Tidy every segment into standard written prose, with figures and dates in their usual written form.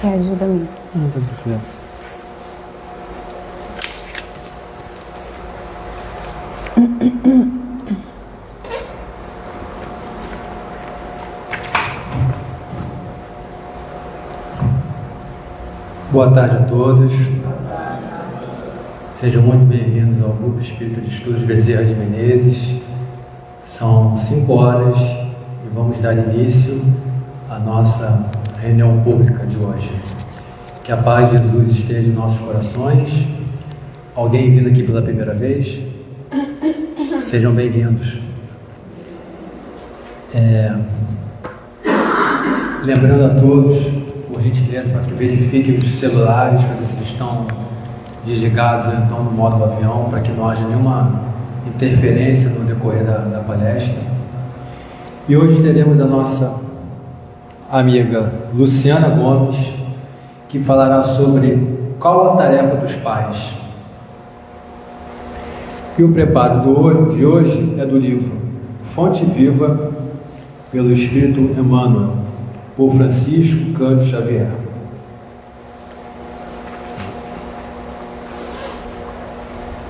Quer ajuda a mim? Não tem problema. Boa tarde a todos. Sejam muito bem-vindos ao Grupo Espírita de Estudos Bezerra de Menezes. São 5 horas e vamos dar início à nossa reunião pública de hoje. Que a paz de Jesus esteja em nossos corações. Alguém vindo aqui pela primeira vez? Sejam bem-vindos. Lembrando a todos, por gentileza, para que verifiquem os celulares, para ver se eles estão desligados ou então no modo do avião, para que não haja nenhuma interferência no decorrer da palestra. E hoje teremos a nossa amiga Luciana Gomes, que falará sobre qual a tarefa dos pais. E o preparo de hoje é do livro Fonte Viva, pelo Espírito Emmanuel, por Francisco Cândido Xavier.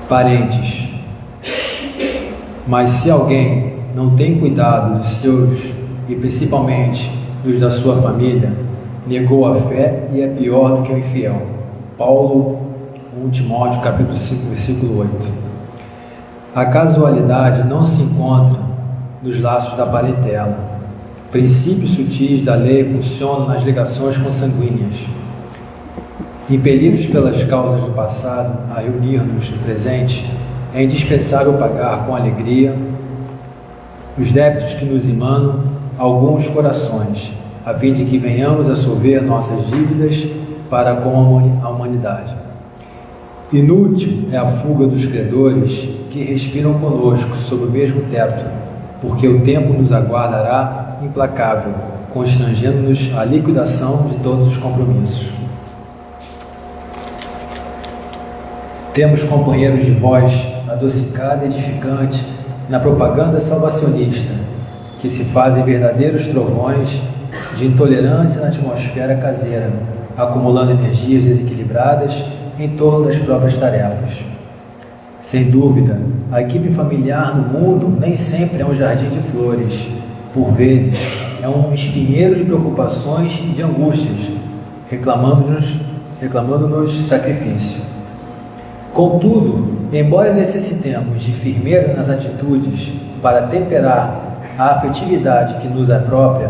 Parentes. Mas se alguém não tem cuidado dos seus, e principalmente dos da sua família, negou a fé e é pior do que o infiel. Paulo, 1 Timóteo, capítulo 5, versículo 8. A casualidade não se encontra nos laços da parentela. Princípios sutis da lei funcionam nas ligações consanguíneas. Impelidos pelas causas do passado a reunir-nos no presente, é indispensável pagar com alegria os débitos que nos emanam alguns corações, a fim de que venhamos a solver nossas dívidas para com a humanidade. Inútil é a fuga dos credores que respiram conosco sob o mesmo teto, porque o tempo nos aguardará implacável, constrangendo-nos à liquidação de todos os compromissos. Temos companheiros de voz adocicada e edificante na propaganda salvacionista, que se fazem verdadeiros trovões de intolerância na atmosfera caseira, acumulando energias desequilibradas em torno das próprias tarefas. Sem dúvida, a equipe familiar no mundo nem sempre é um jardim de flores. Por vezes, é um espinheiro de preocupações e de angústias, reclamando-nos sacrifício. Contudo, embora necessitemos de firmeza nas atitudes para temperar a afetividade que nos é própria,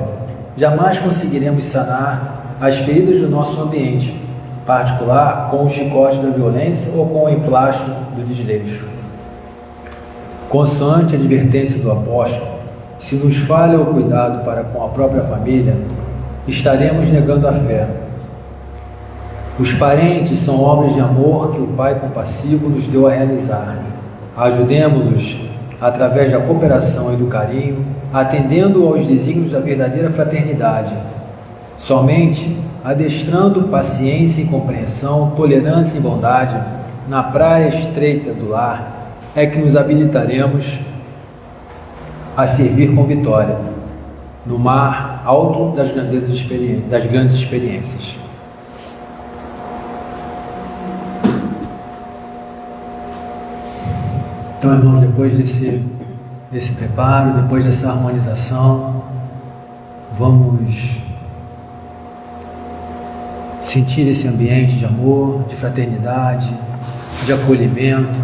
jamais conseguiremos sanar as feridas do nosso ambiente particular com o chicote da violência ou com o emplasto do desleixo. Consoante a advertência do apóstolo, se nos falha o cuidado para com a própria família, estaremos negando a fé. Os parentes são obras de amor que o Pai compassivo nos deu a realizar. Ajudemo-los através da cooperação e do carinho, atendendo aos desígnios da verdadeira fraternidade. Somente adestrando paciência e compreensão, tolerância e bondade na praia estreita do lar, é que nos habilitaremos a servir com vitória no mar alto das grandes experiências. Então, irmãos, depois desse preparo, depois dessa harmonização, vamos sentir esse ambiente de amor, de fraternidade, de acolhimento,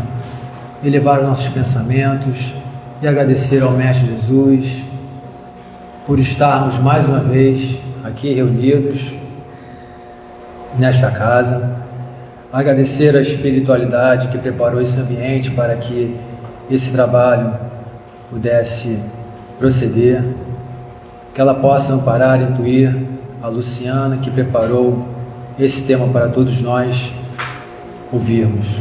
elevar os nossos pensamentos e agradecer ao Mestre Jesus por estarmos mais uma vez aqui reunidos nesta casa. Agradecer a espiritualidade que preparou esse ambiente para que esse trabalho pudesse proceder, que ela possa amparar e intuir a Luciana, que preparou esse tema para todos nós ouvirmos.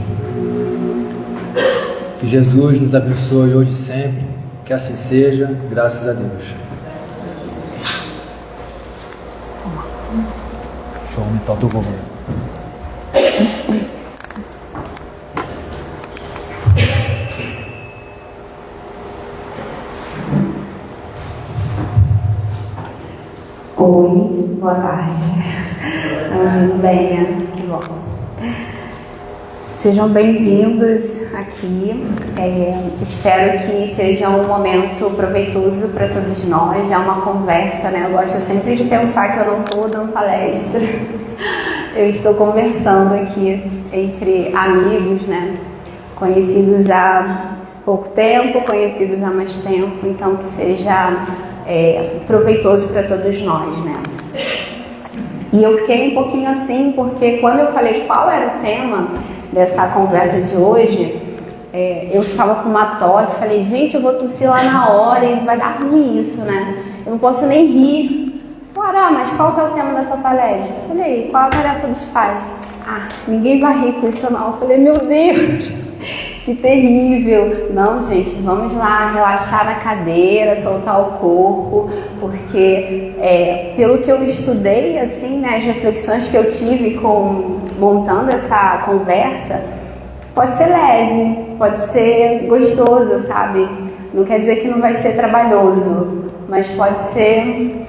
Que Jesus nos abençoe hoje e sempre, que assim seja, graças a Deus. Deixa eu aumentar o teu volume. Oi, boa tarde. Estão bem, né? Que bom. Sejam bem-vindos aqui. Espero que seja um momento proveitoso para todos nós. É uma conversa, né? Eu gosto sempre de pensar que eu não estou dando palestra. Eu estou conversando aqui entre amigos, né? Conhecidos há pouco tempo, conhecidos há mais tempo. Então, que seja proveitoso para todos nós, né? E eu fiquei um pouquinho assim, porque quando eu falei qual era o tema dessa conversa de hoje, eu estava com uma tosse, falei, gente, eu vou tossir lá na hora e vai dar ruim isso, né? Eu não posso nem rir. Falaram, mas qual que é o tema da tua palestra? Eu falei, qual a tarefa dos pais? Ninguém vai rir com isso não. Eu falei, meu Deus, que terrível. Não, gente, vamos lá, relaxar na cadeira, soltar o corpo, porque pelo que eu estudei, assim, né, as reflexões que eu tive montando essa conversa, pode ser leve, pode ser gostoso, sabe? Não quer dizer que não vai ser trabalhoso, mas pode ser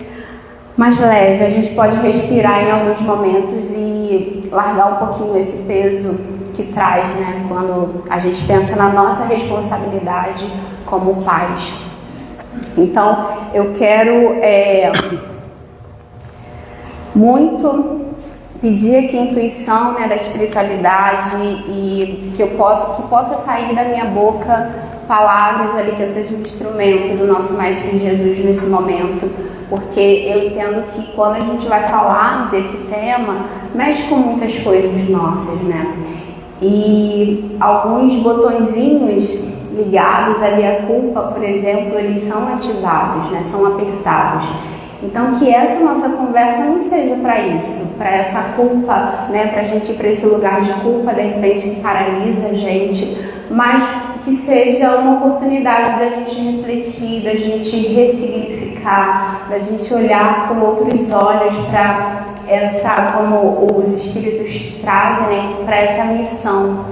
mais leve. A gente pode respirar em alguns momentos e largar um pouquinho esse peso que traz, né, quando a gente pensa na nossa responsabilidade como pais. Então, eu quero muito pedir aqui a intuição, né, da espiritualidade e que possa sair da minha boca palavras ali, que eu seja um instrumento do nosso Mestre Jesus nesse momento, porque eu entendo que quando a gente vai falar desse tema, mexe com muitas coisas nossas, né? E alguns botõezinhos ligados ali à culpa, por exemplo, eles são ativados, né? São apertados. Então, que essa nossa conversa não seja para isso, para essa culpa, né? Para a gente ir para esse lugar de culpa, de repente, que paralisa a gente, mas que seja uma oportunidade da gente refletir, da gente ressignificar, da gente olhar com outros olhos para essa, como os espíritos trazem, né, para essa missão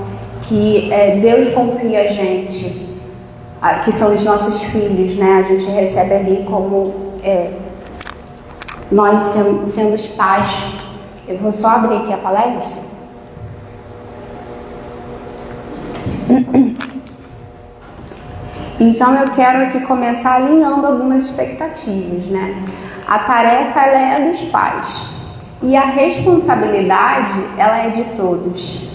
que Deus confia a gente, que são os nossos filhos, né? A gente recebe ali como nós sendo os pais. Eu vou só abrir aqui a palestra. Então eu quero aqui começar alinhando algumas expectativas, né? A tarefa ela é dos pais e a responsabilidade ela é de todos.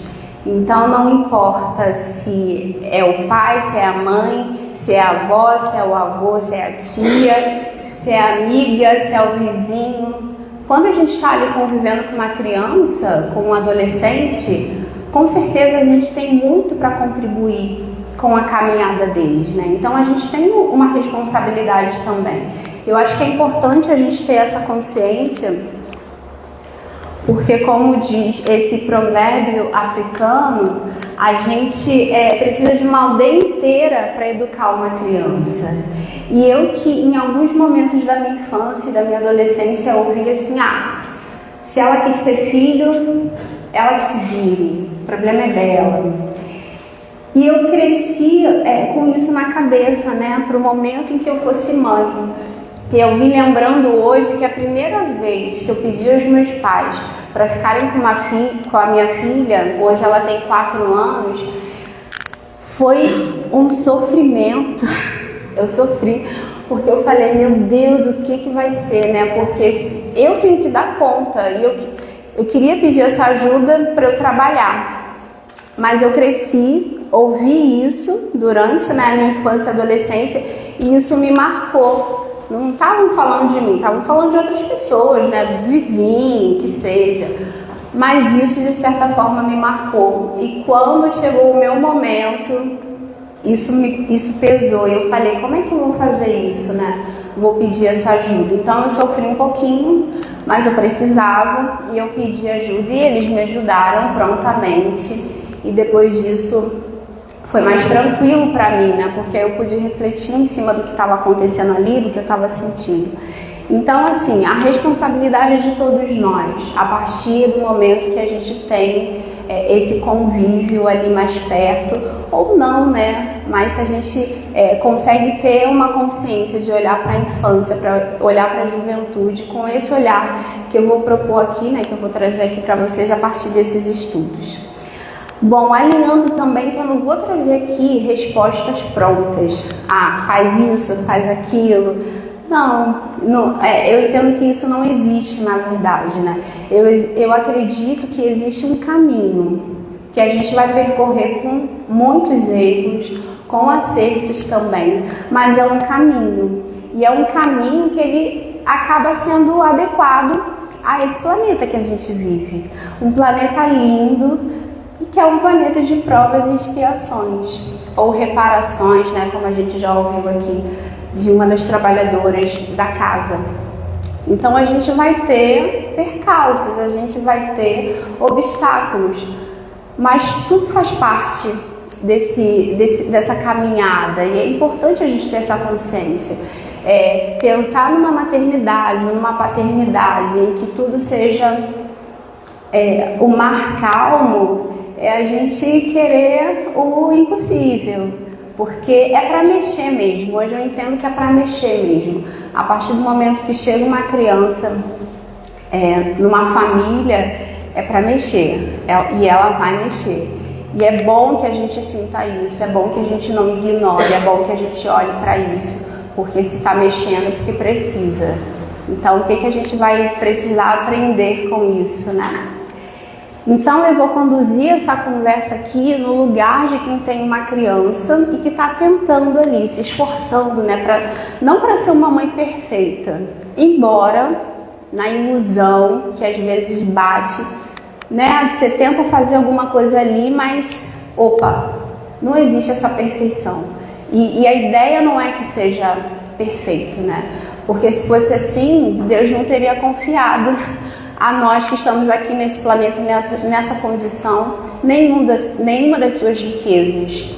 Então não importa se é o pai, se é a mãe, se é a avó, se é o avô, se é a tia, se é a amiga, se é o vizinho. Quando a gente está ali convivendo com uma criança, com um adolescente, com certeza a gente tem muito para contribuir com a caminhada deles, né? Então a gente tem uma responsabilidade também. Eu acho que é importante a gente ter essa consciência, porque como diz esse provérbio africano, a gente precisa de uma aldeia inteira para educar uma criança. E eu que em alguns momentos da minha infância e da minha adolescência ouvia assim, se ela quis ter filho, ela que se vire, o problema é dela. E eu cresci com isso na cabeça, né, para o momento em que eu fosse mãe. E eu vim lembrando hoje que a primeira vez que eu pedi aos meus pais para ficarem com a minha filha, hoje ela tem 4 anos, foi um sofrimento. Eu sofri, porque eu falei, meu Deus, o que vai ser, né? Porque eu tenho que dar conta. E eu queria pedir essa ajuda para eu trabalhar. Mas eu cresci, ouvi isso durante, né, a minha infância e adolescência, e isso me marcou. Não estavam falando de mim, estavam falando de outras pessoas, né, do vizinho, que seja. Mas isso, de certa forma, me marcou. E quando chegou o meu momento, isso pesou. E eu falei, como é que eu vou fazer isso, né? Vou pedir essa ajuda. Então eu sofri um pouquinho, mas eu precisava e eu pedi ajuda e eles me ajudaram prontamente. E depois disso foi mais tranquilo para mim, né? Porque eu pude refletir em cima do que estava acontecendo ali, do que eu estava sentindo. Então, assim, a responsabilidade é de todos nós, a partir do momento que a gente tem esse convívio ali mais perto, ou não, né? Mas se a gente consegue ter uma consciência de olhar para a infância, para olhar para a juventude, com esse olhar que eu vou propor aqui, né? Que eu vou trazer aqui para vocês a partir desses estudos. Bom, alinhando também que eu não vou trazer aqui respostas prontas. Ah, faz isso, faz aquilo. Não, eu entendo que isso não existe na verdade, né? Eu acredito que existe um caminho que a gente vai percorrer com muitos erros, com acertos também, mas é um caminho. E é um caminho que ele acaba sendo adequado a esse planeta que a gente vive. Um planeta lindo e que é um planeta de provas e expiações, ou reparações, né? Como a gente já ouviu aqui de uma das trabalhadoras da casa. Então a gente vai ter percalços, a gente vai ter obstáculos, mas tudo faz parte dessa caminhada e é importante a gente ter essa consciência. Pensar numa maternidade, numa paternidade em que tudo seja o mar calmo, é a gente querer o impossível. Porque é para mexer mesmo, hoje eu entendo que é para mexer mesmo. A partir do momento que chega uma criança numa família, é para mexer, e ela vai mexer. E é bom que a gente sinta isso, é bom que a gente não ignore, é bom que a gente olhe para isso, porque se está mexendo, porque precisa. Então, o que a gente vai precisar aprender com isso, né? Então eu vou conduzir essa conversa aqui no lugar de quem tem uma criança e que está tentando ali, se esforçando, né, não para ser uma mãe perfeita, embora na ilusão que às vezes bate, né, você tenta fazer alguma coisa ali, mas opa, não existe essa perfeição. E a ideia não é que seja perfeito, né? Porque se fosse assim, Deus não teria confiado a nós que estamos aqui nesse planeta, nessa condição, nenhuma das suas riquezas.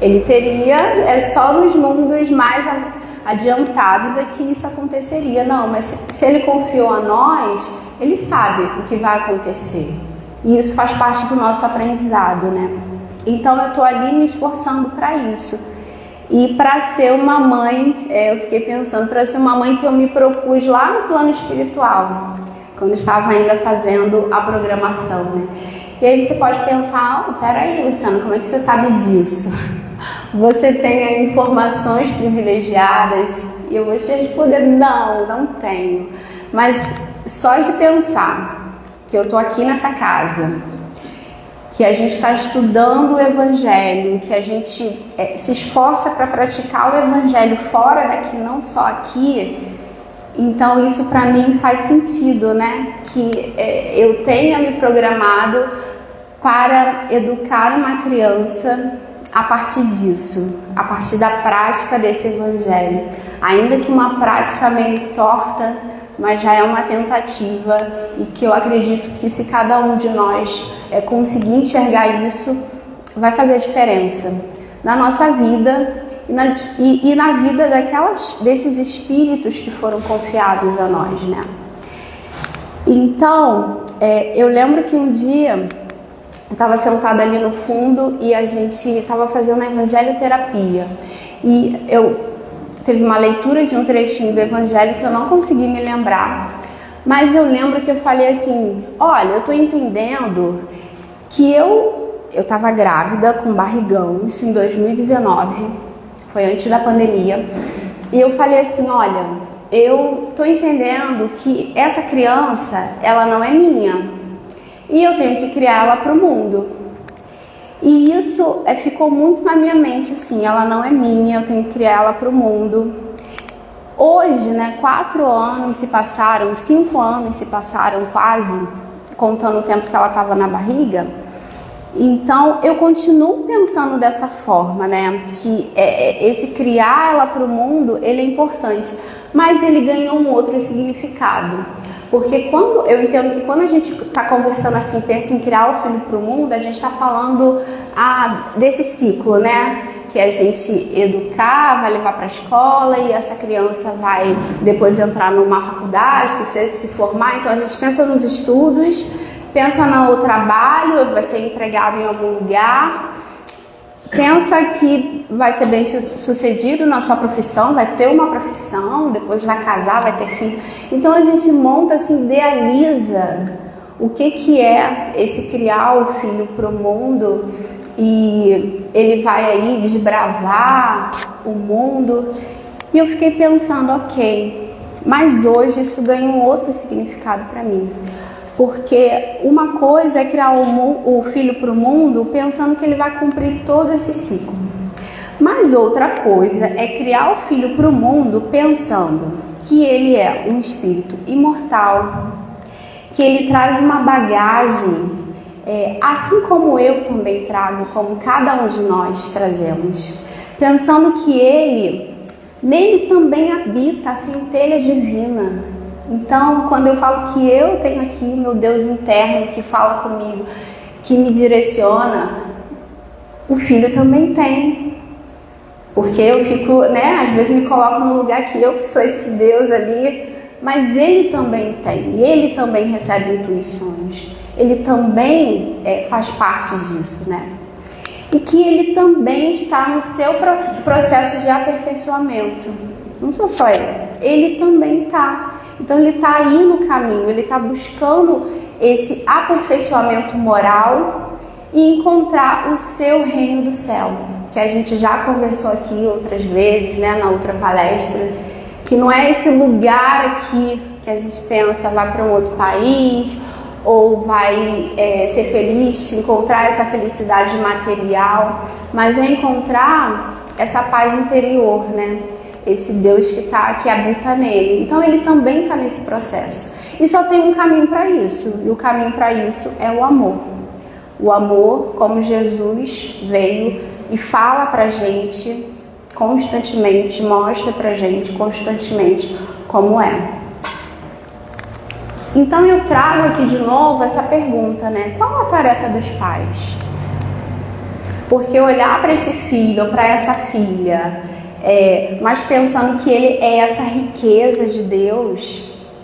Ele teria, só nos mundos mais adiantados é que isso aconteceria. Não, mas se ele confiou a nós, ele sabe o que vai acontecer. E isso faz parte do nosso aprendizado, né? Então eu estou ali me esforçando para isso. E para ser uma mãe, eu fiquei pensando, para ser uma mãe que eu me propus lá no plano espiritual, quando estava ainda fazendo a programação, né? E aí você pode pensar, peraí, Luciana, como é que você sabe disso? Você tem informações privilegiadas? E eu vou te responder, não tenho. Mas só de pensar que eu estou aqui nessa casa, que a gente está estudando o Evangelho, que a gente se esforça para praticar o Evangelho fora daqui, não só aqui. Então isso para mim faz sentido, né? Que eu tenha me programado para educar uma criança a partir disso, a partir da prática desse Evangelho. Ainda que uma prática meio torta, mas já é uma tentativa e que eu acredito que se cada um de nós conseguir enxergar isso, vai fazer diferença na nossa vida e na vida desses espíritos que foram confiados a nós, né? Então, eu lembro que um dia eu estava sentada ali no fundo e a gente estava fazendo a evangelioterapia e teve uma leitura de um trechinho do Evangelho que eu não consegui me lembrar, mas eu lembro que eu falei assim, olha, eu estou entendendo que eu estava grávida com barrigão, isso em 2019, foi antes da pandemia, e eu falei assim, olha, eu estou entendendo que essa criança, ela não é minha, e eu tenho que criar ela para o mundo. E isso ficou muito na minha mente, assim, ela não é minha, eu tenho que criar ela para o mundo. Hoje, né, 4 anos se passaram, 5 anos se passaram quase, contando o tempo que ela estava na barriga. Então, eu continuo pensando dessa forma, né, que esse criar ela para o mundo, ele é importante, mas ele ganhou um outro significado. Porque eu entendo que quando a gente está conversando assim, pensa em criar o filho para o mundo, a gente está falando desse ciclo, né? Que a gente educar, vai levar para a escola e essa criança vai depois entrar numa faculdade, que seja se formar. Então a gente pensa nos estudos pensa no trabalho, vai ser empregado em algum lugar, pensa que vai ser bem sucedido na sua profissão, vai ter uma profissão, depois vai casar, vai ter filho. Então a gente monta, assim, idealiza o que é esse criar o filho para o mundo, e ele vai aí desbravar o mundo. E eu fiquei pensando, ok, mas hoje isso ganha um outro significado para mim. Porque uma coisa é criar o filho para o mundo pensando que ele vai cumprir todo esse ciclo. Mas outra coisa é criar o filho para o mundo pensando que ele é um espírito imortal, que ele traz uma bagagem, assim como eu também trago, como cada um de nós trazemos. Pensando que nele também habita a centelha divina. Então, quando eu falo que eu tenho aqui o meu Deus interno que fala comigo, que me direciona, o filho também tem. Porque eu fico, às vezes me coloco no lugar que eu que sou esse Deus ali, mas ele também tem, e ele também recebe intuições, ele também faz parte disso, E que ele também está no seu processo de aperfeiçoamento. Não sou só eu, ele também está. Então ele está aí no caminho, ele está buscando esse aperfeiçoamento moral e encontrar o seu reino do céu, que a gente já conversou aqui outras vezes, na outra palestra, que não é esse lugar aqui que a gente pensa, vai para um outro país, ou vai ser feliz, encontrar essa felicidade material, mas é encontrar essa paz interior, Esse Deus que habita nele. Então ele também está nesse processo. E só tem um caminho para isso. E o caminho para isso é o amor. O amor, como Jesus veio e fala para a gente constantemente, mostra para a gente constantemente como é. Então eu trago aqui de novo essa pergunta, Qual a tarefa dos pais? Porque olhar para esse filho ou para essa filha, mas pensando que ele é essa riqueza de Deus,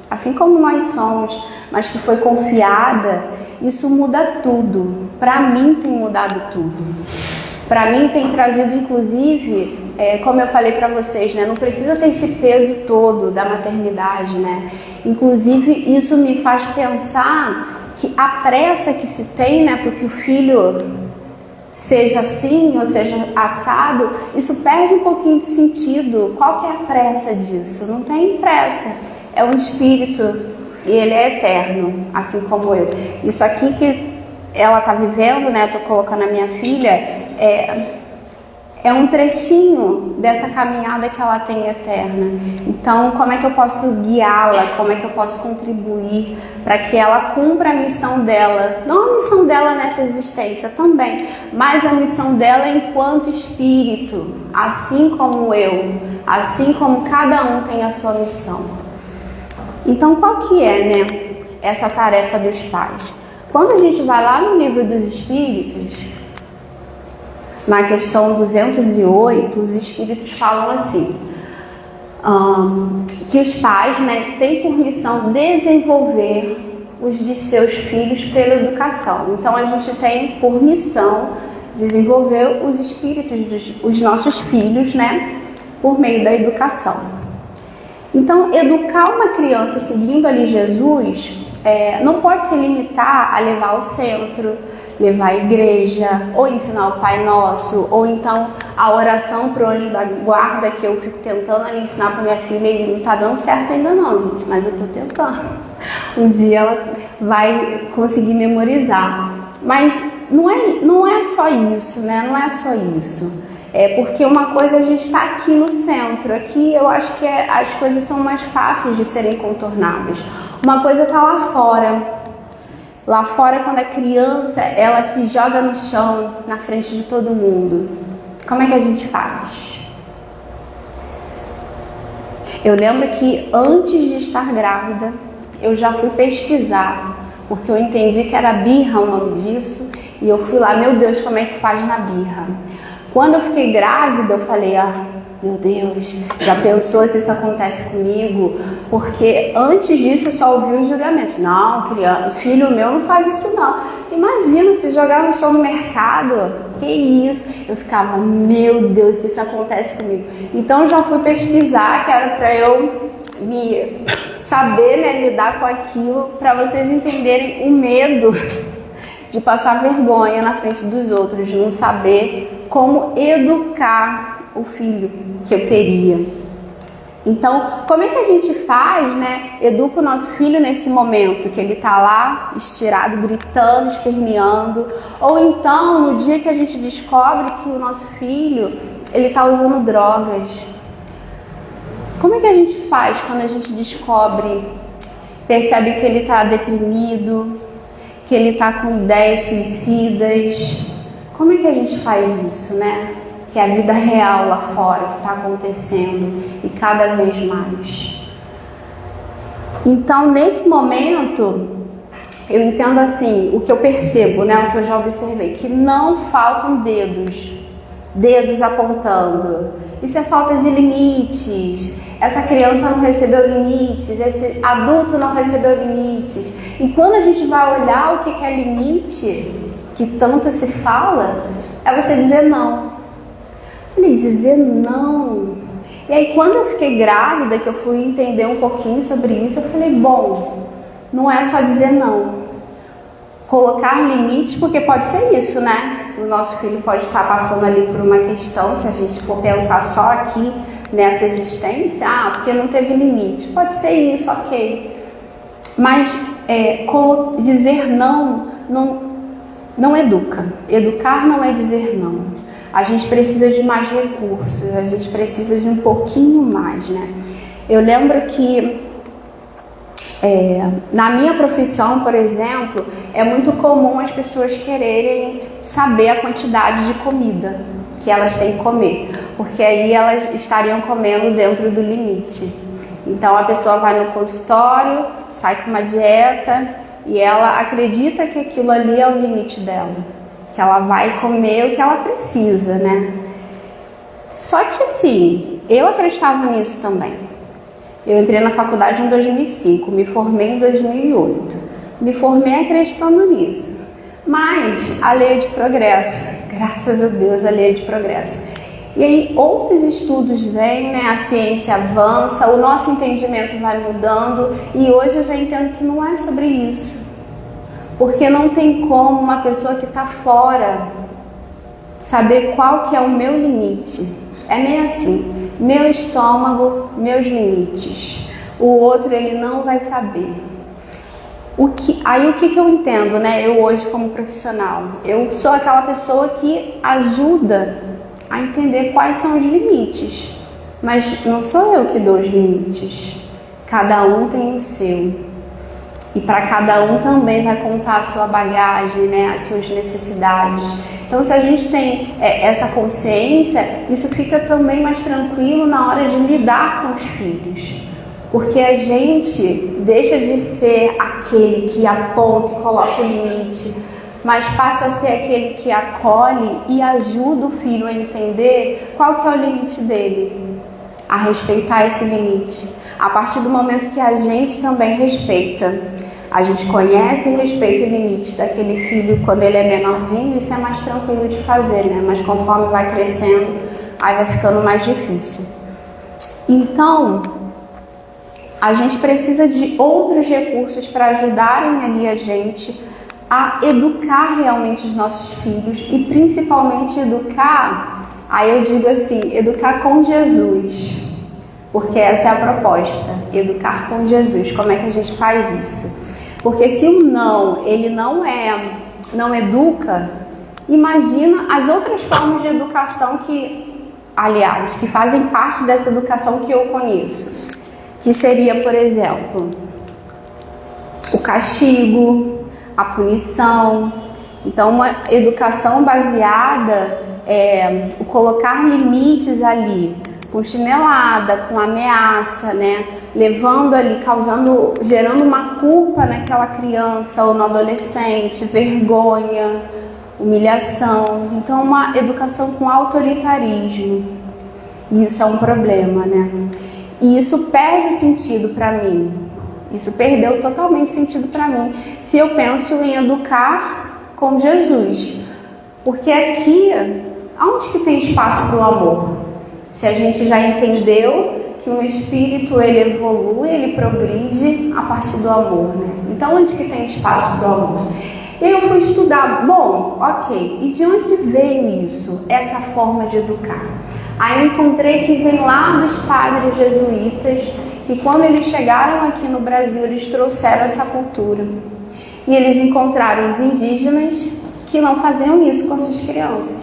assim como nós somos, mas que foi confiada, isso muda tudo. Para mim tem mudado tudo. Para mim tem trazido, inclusive, como eu falei para vocês, não precisa ter esse peso todo da maternidade, Inclusive isso me faz pensar que a pressa que se tem, para que o filho seja assim ou seja assado, isso perde um pouquinho de sentido. Qual que é a pressa disso? Não tem pressa. É um espírito e ele é eterno, assim como eu. Isso aqui que ela está vivendo, eu estou colocando a minha filha, é um trechinho dessa caminhada que ela tem eterna. Então, como é que eu posso guiá-la? Como é que eu posso contribuir para que ela cumpra a missão dela? Não a missão dela nessa existência também, mas a missão dela enquanto espírito, assim como eu, assim como cada um tem a sua missão. Então, qual que é, essa tarefa dos pais? Quando a gente vai lá no Livro dos Espíritos, na questão 208, os espíritos falam assim, que os pais têm por missão desenvolver os de seus filhos pela educação. Então a gente tem por missão desenvolver os espíritos os nossos filhos, por meio da educação. Então educar uma criança seguindo ali Jesus não pode se limitar a levar ao centro, levar à igreja, ou ensinar o Pai Nosso, ou então a oração para o anjo da guarda, que eu fico tentando ali ensinar para minha filha e não está dando certo ainda não, gente, mas eu estou tentando. Um dia ela vai conseguir memorizar. Mas não é só isso, não é só isso. Porque uma coisa a gente está aqui no centro, aqui eu acho que as coisas são mais fáceis de serem contornadas. Uma coisa está lá fora. Lá fora, quando a criança, ela se joga no chão, na frente de todo mundo. Como é que a gente faz? Eu lembro que antes de estar grávida, eu já fui pesquisar, porque eu entendi que era birra o nome disso, e eu fui lá, meu Deus, como é que faz na birra? Quando eu fiquei grávida, eu falei, Meu Deus, já pensou se isso acontece comigo? Porque antes disso eu só ouvi os julgamentos. Não, criança, filho meu não faz isso não. Imagina se jogar no chão no mercado. Que isso? Eu ficava, meu Deus, se isso acontece comigo. Então eu já fui pesquisar, que era para eu me saber, né, lidar com aquilo, para vocês entenderem o medo de passar vergonha na frente dos outros, de não saber como educar o filho que eu teria. Então, como é que a gente faz, né? Educa o nosso filho nesse momento que ele tá lá estirado, gritando, esperneando, ou então no dia que a gente descobre que o nosso filho ele tá usando drogas. Como é que a gente faz quando a gente descobre, percebe que ele tá deprimido, que ele tá com ideias suicidas? Como é que a gente faz isso, né? Que é a vida real lá fora que está acontecendo e cada vez mais. Então, nesse momento, eu entendo assim, o que eu percebo, né, o que eu já observei, que não faltam dedos apontando. Isso é falta de limites. Essa criança não recebeu limites, esse adulto não recebeu limites. E quando a gente vai olhar o que é limite, que tanto se fala, é você dizer não. Falei, dizer não. E aí quando eu fiquei grávida, que eu fui entender um pouquinho sobre isso, eu falei, bom, não é só dizer não. Colocar limites, porque pode ser isso, né? O nosso filho pode estar passando ali por uma questão, se a gente for pensar só aqui nessa existência, porque não teve limite. Pode ser isso, ok. Mas dizer não educa. Educar não é dizer não. A gente precisa de mais recursos, a gente precisa de um pouquinho mais, né? Eu lembro que na minha profissão, por exemplo, é muito comum as pessoas quererem saber a quantidade de comida que elas têm que comer, porque aí elas estariam comendo dentro do limite. Então a pessoa vai no consultório, sai com uma dieta e ela acredita que aquilo ali é o limite dela, que ela vai comer o que ela precisa, né? Só que assim, eu acreditava nisso também. Eu entrei na faculdade em 2005, me formei em 2008. Me formei acreditando nisso. Mas a lei é de progresso, graças a Deus a lei é de progresso. E aí outros estudos vêm, né? A ciência avança, o nosso entendimento vai mudando e hoje eu já entendo que não é sobre isso. Porque não tem como uma pessoa que está fora saber qual que é o meu limite. É meio assim, meu estômago, meus limites. O outro ele não vai saber. Aí o que eu entendo, né? Eu hoje como profissional, eu sou aquela pessoa que ajuda a entender quais são os limites. Mas não sou eu que dou os limites. Cada um tem o seu. E para cada um também vai contar a sua bagagem, né, as suas necessidades. Então, se a gente tem essa consciência, isso fica também mais tranquilo na hora de lidar com os filhos. Porque a gente deixa de ser aquele que aponta e coloca o limite, mas passa a ser aquele que acolhe e ajuda o filho a entender qual que é o limite dele, a respeitar esse limite. A partir do momento que a gente também respeita, a gente conhece e respeita o limite daquele filho quando ele é menorzinho, isso é mais tranquilo de fazer, né? Mas conforme vai crescendo, aí vai ficando mais difícil. Então, a gente precisa de outros recursos para ajudarem ali a gente a educar realmente os nossos filhos e principalmente educar, aí eu digo assim, educar com Jesus. Porque essa é a proposta, educar com Jesus. Como é que a gente faz isso? Porque se o não, ele não educa, imagina as outras formas de educação que fazem parte dessa educação que eu conheço. Que seria, por exemplo, o castigo, a punição. Então, uma educação baseada, o colocar limites ali, com chinelada, com ameaça, né? Levando ali, gerando uma culpa naquela criança ou no adolescente, vergonha, humilhação. Então, uma educação com autoritarismo. E isso é um problema, né? E isso perde o sentido para mim. Isso perdeu totalmente sentido para mim se eu penso em educar com Jesus. Porque aqui, aonde que tem espaço para o amor? Se a gente já entendeu que um espírito, ele evolui, ele progride a partir do amor, né? Então, onde que tem espaço para o amor? E aí eu fui estudar, bom, ok, e de onde veio isso, essa forma de educar? Aí eu encontrei que vem lá dos padres jesuítas, que quando eles chegaram aqui no Brasil, eles trouxeram essa cultura. E eles encontraram os indígenas que não faziam isso com suas crianças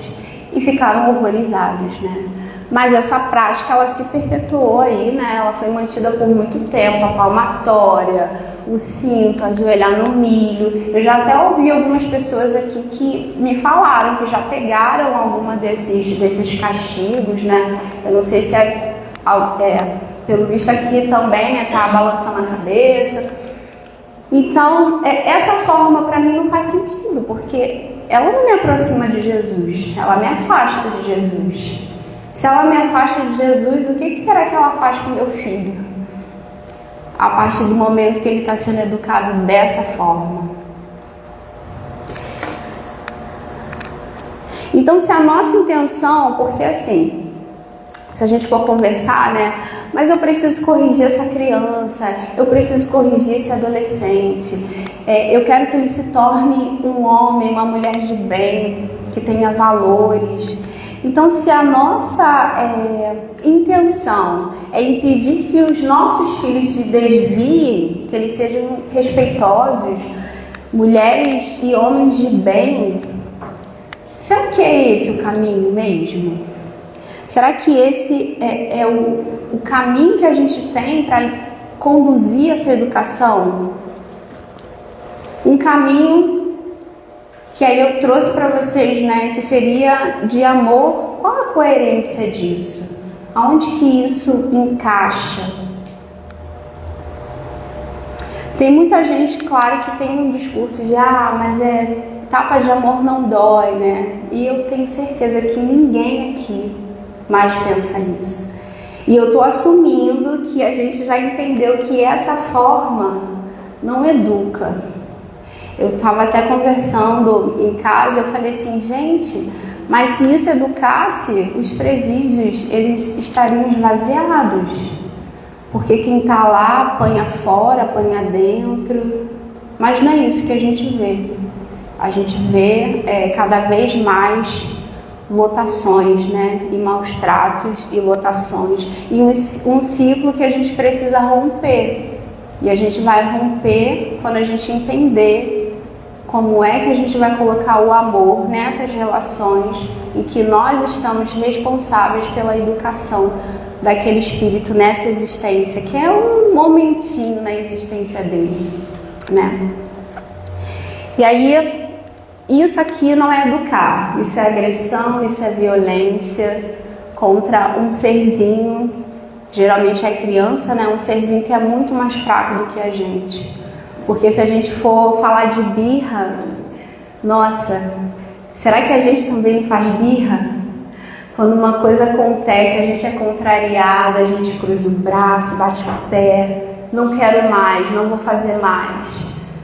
e ficaram horrorizados, né? Mas essa prática, ela se perpetuou aí, né? Ela foi mantida por muito tempo, a palmatória, o cinto, ajoelhar no milho. Eu já até ouvi algumas pessoas aqui que me falaram que já pegaram alguma desses castigos, né? Eu não sei se pelo visto aqui também, né? Tá balançando a cabeça. Então, essa forma para mim não faz sentido, porque ela não me aproxima de Jesus, ela me afasta de Jesus. Se ela me afasta de Jesus, o que será que ela faz com meu filho? A partir do momento que ele está sendo educado dessa forma. Então, se a nossa intenção, porque assim, se a gente for conversar, né? Mas eu preciso corrigir essa criança, eu preciso corrigir esse adolescente, eu quero que ele se torne um homem, uma mulher de bem, que tenha valores. Então, se a nossa intenção é impedir que os nossos filhos se desviem, que eles sejam respeitosos, mulheres e homens de bem, será que é esse o caminho mesmo? Será que esse é o caminho que a gente tem para conduzir essa educação? Um caminho que aí eu trouxe para vocês, né, que seria de amor. Qual a coerência disso? Aonde que isso encaixa? Tem muita gente, claro, que tem um discurso de mas tapa de amor não dói, né? E eu tenho certeza que ninguém aqui mais pensa nisso. E eu tô assumindo que a gente já entendeu que essa forma não educa. Eu estava até conversando em casa, eu falei assim, gente, mas se isso educasse, os presídios, eles estariam esvaziados. Porque quem está lá apanha fora, apanha dentro. Mas não é isso que a gente vê. A gente vê cada vez mais lotações, né? E maus tratos e lotações. E um ciclo que a gente precisa romper. E a gente vai romper quando a gente entender como é que a gente vai colocar o amor nessas relações em que nós estamos responsáveis pela educação daquele espírito nessa existência, que é um momentinho na existência dele, né? E aí, isso aqui não é educar, isso é agressão, isso é violência contra um serzinho, geralmente é criança, né? Um serzinho que é muito mais fraco do que a gente. Porque se a gente for falar de birra, nossa, será que a gente também faz birra? Quando uma coisa acontece, a gente é contrariada, a gente cruza o braço, bate o pé, não quero mais, não vou fazer mais.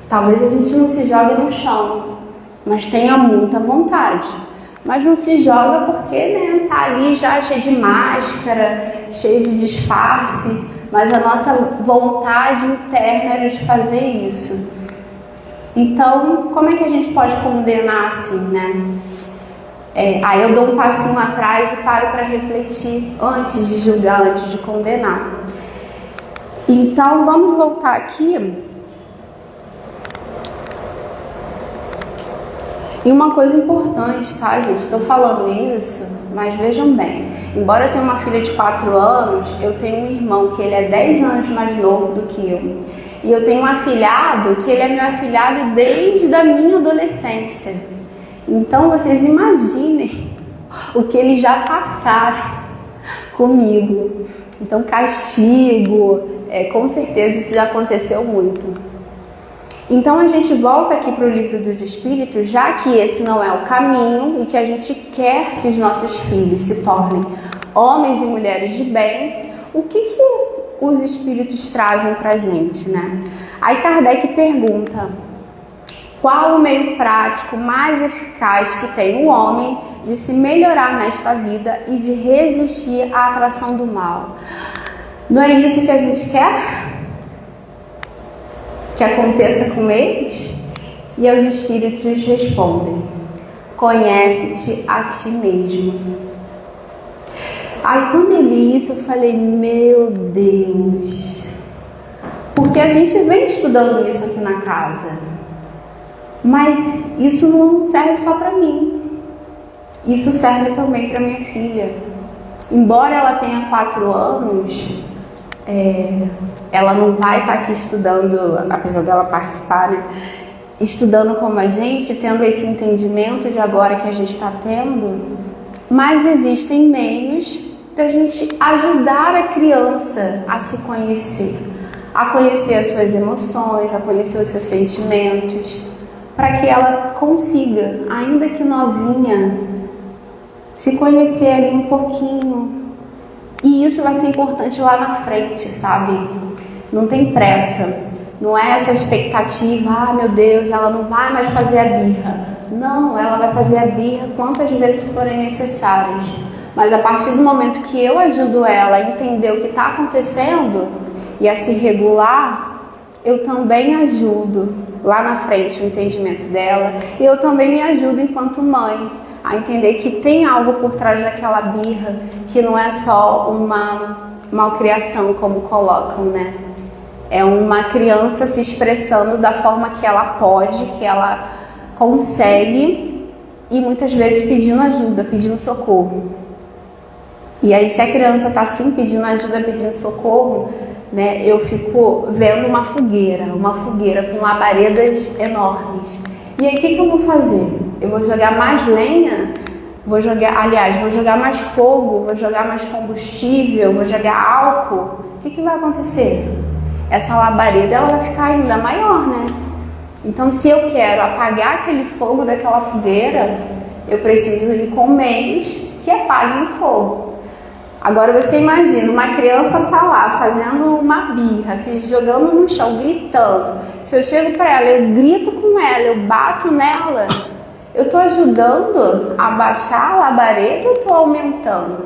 Talvez a gente não se jogue no chão, mas tenha muita vontade. Mas não se joga porque, né, tá ali já cheio de máscara, cheio de disfarce. Mas a nossa vontade interna era de fazer isso. Então, como é que a gente pode condenar assim, né? Aí eu dou um passinho atrás e paro para refletir antes de julgar, antes de condenar. Então, vamos voltar aqui. E uma coisa importante, tá, gente? Estou falando isso, mas vejam bem. Embora eu tenha uma filha de 4 anos, eu tenho um irmão que ele é 10 anos mais novo do que eu. E eu tenho um afilhado que ele é meu afilhado desde a minha adolescência. Então, vocês imaginem o que eles já passaram comigo. Então, castigo, com certeza isso já aconteceu muito. Então a gente volta aqui para o Livro dos Espíritos, já que esse não é o caminho e que a gente quer que os nossos filhos se tornem homens e mulheres de bem, o que os espíritos trazem pra gente, né? Aí Kardec pergunta: qual o meio prático mais eficaz que tem o homem de se melhorar nesta vida e de resistir à atração do mal? Não é isso que a gente quer? Que aconteça com eles? E os espíritos respondem: conhece-te a ti mesmo. Aí quando eu li isso, eu falei: meu Deus, porque a gente vem estudando isso aqui na casa, mas isso não serve só para mim, isso serve também para minha filha. Embora ela tenha 4 anos, ela não vai estar aqui estudando, apesar dela participar, né? Estudando como a gente, tendo esse entendimento de agora que a gente está tendo, mas existem meios da gente ajudar a criança a se conhecer, a conhecer as suas emoções, a conhecer os seus sentimentos, para que ela consiga, ainda que novinha, se conhecer ali um pouquinho. E isso vai ser importante lá na frente, sabe? Não tem pressa. Não é essa expectativa: ah, meu Deus, ela não vai mais fazer a birra. Não, ela vai fazer a birra quantas vezes forem necessárias. Mas a partir do momento que eu ajudo ela a entender o que está acontecendo e a se regular, eu também ajudo lá na frente o entendimento dela. E eu também me ajudo enquanto mãe a entender que tem algo por trás daquela birra, que não é só uma malcriação, como colocam, né? É uma criança se expressando da forma que ela pode, que ela consegue, e muitas vezes pedindo ajuda, pedindo socorro. E aí, se a criança está assim, pedindo ajuda, pedindo socorro, né, eu fico vendo uma fogueira com labaredas enormes. E aí, o que eu vou fazer? Eu vou jogar mais lenha? Vou jogar mais fogo? Vou jogar mais combustível? Vou jogar álcool? O que vai acontecer? Essa labareda, ela vai ficar ainda maior, né? Então, se eu quero apagar aquele fogo daquela fogueira, eu preciso ir com meios que apaguem o fogo. Agora você imagina, uma criança tá lá fazendo uma birra, se jogando no chão, gritando. Se eu chego para ela, eu grito com ela, eu bato nela, eu tô ajudando a baixar a labareda ou tô aumentando?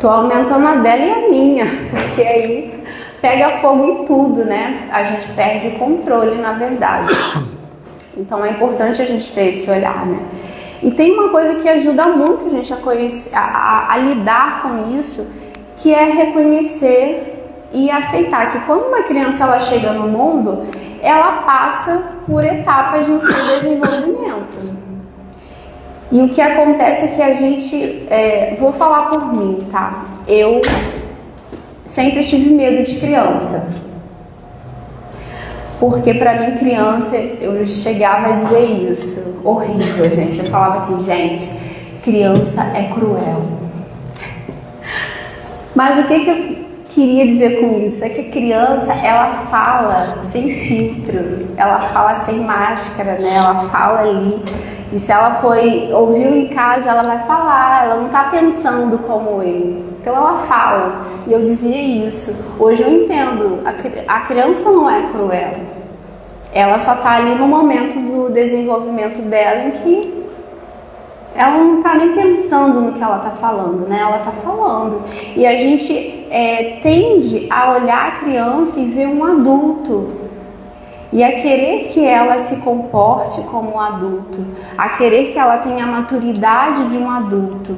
Tô aumentando a dela e a minha, porque aí pega fogo em tudo, né? A gente perde o controle, na verdade. Então é importante a gente ter esse olhar, né? E tem uma coisa que ajuda muito a gente a conhecer, a lidar com isso, que é reconhecer e aceitar que quando uma criança ela chega no mundo, ela passa por etapas no seu desenvolvimento. E o que acontece é que a gente, vou falar por mim, tá? Eu sempre tive medo de criança. Porque pra mim, criança, eu chegava a dizer isso. Horrível, gente. Eu falava assim: gente, criança é cruel. Mas o que eu queria dizer com isso? É que a criança, ela fala sem filtro. Ela fala sem máscara, né? Ela fala ali. E se ela ouviu em casa, ela vai falar. Ela não tá pensando como eu. Então ela fala, e eu dizia isso. Hoje eu entendo, a criança não é cruel. Ela só está ali no momento do desenvolvimento dela em que ela não está nem pensando no que ela está falando, né? Ela está falando. E a gente tende a olhar a criança e ver um adulto. E a querer que ela se comporte como um adulto. A querer que ela tenha a maturidade de um adulto.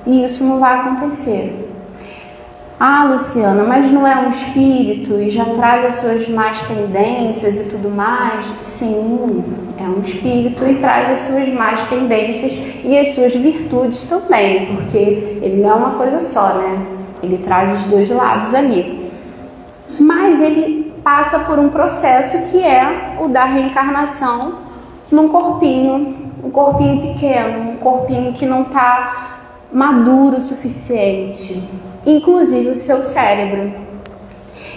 E isso não vai acontecer. Ah, Luciana, mas não é um espírito e já traz as suas más tendências e tudo mais? Sim, é um espírito e traz as suas más tendências e as suas virtudes também, porque ele não é uma coisa só, né? Ele traz os dois lados ali. Mas ele passa por um processo que é o da reencarnação num corpinho, um corpinho pequeno, um corpinho que não está maduro o suficiente, inclusive o seu cérebro.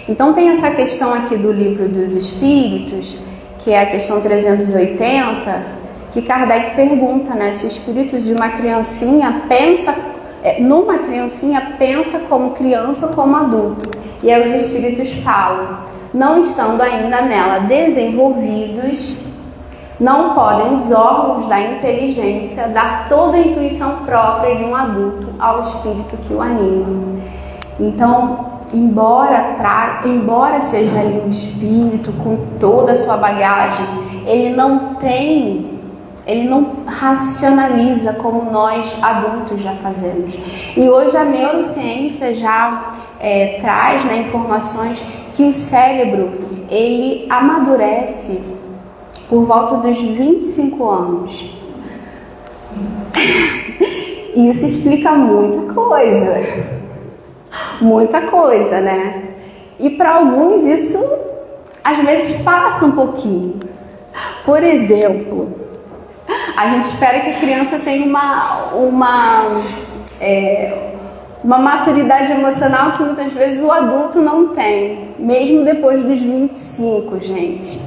Então tem essa questão aqui do Livro dos Espíritos, que é a questão 380, que Kardec pergunta, né, se o espírito de uma criancinha pensa numa criancinha, pensa como criança ou como adulto. E aí os espíritos falam, não estando ainda nela desenvolvidos, não podem os órgãos da inteligência dar toda a intuição própria de um adulto ao espírito que o anima. Então, embora seja ali um espírito com toda a sua bagagem, ele não racionaliza como nós adultos já fazemos. E hoje a neurociência já traz, né, informações que o cérebro ele amadurece por volta dos 25 anos. Isso explica muita coisa, né? E para alguns isso às vezes passa um pouquinho. Por exemplo, a gente espera que a criança tenha uma maturidade emocional que muitas vezes o adulto não tem, mesmo depois dos 25, gente.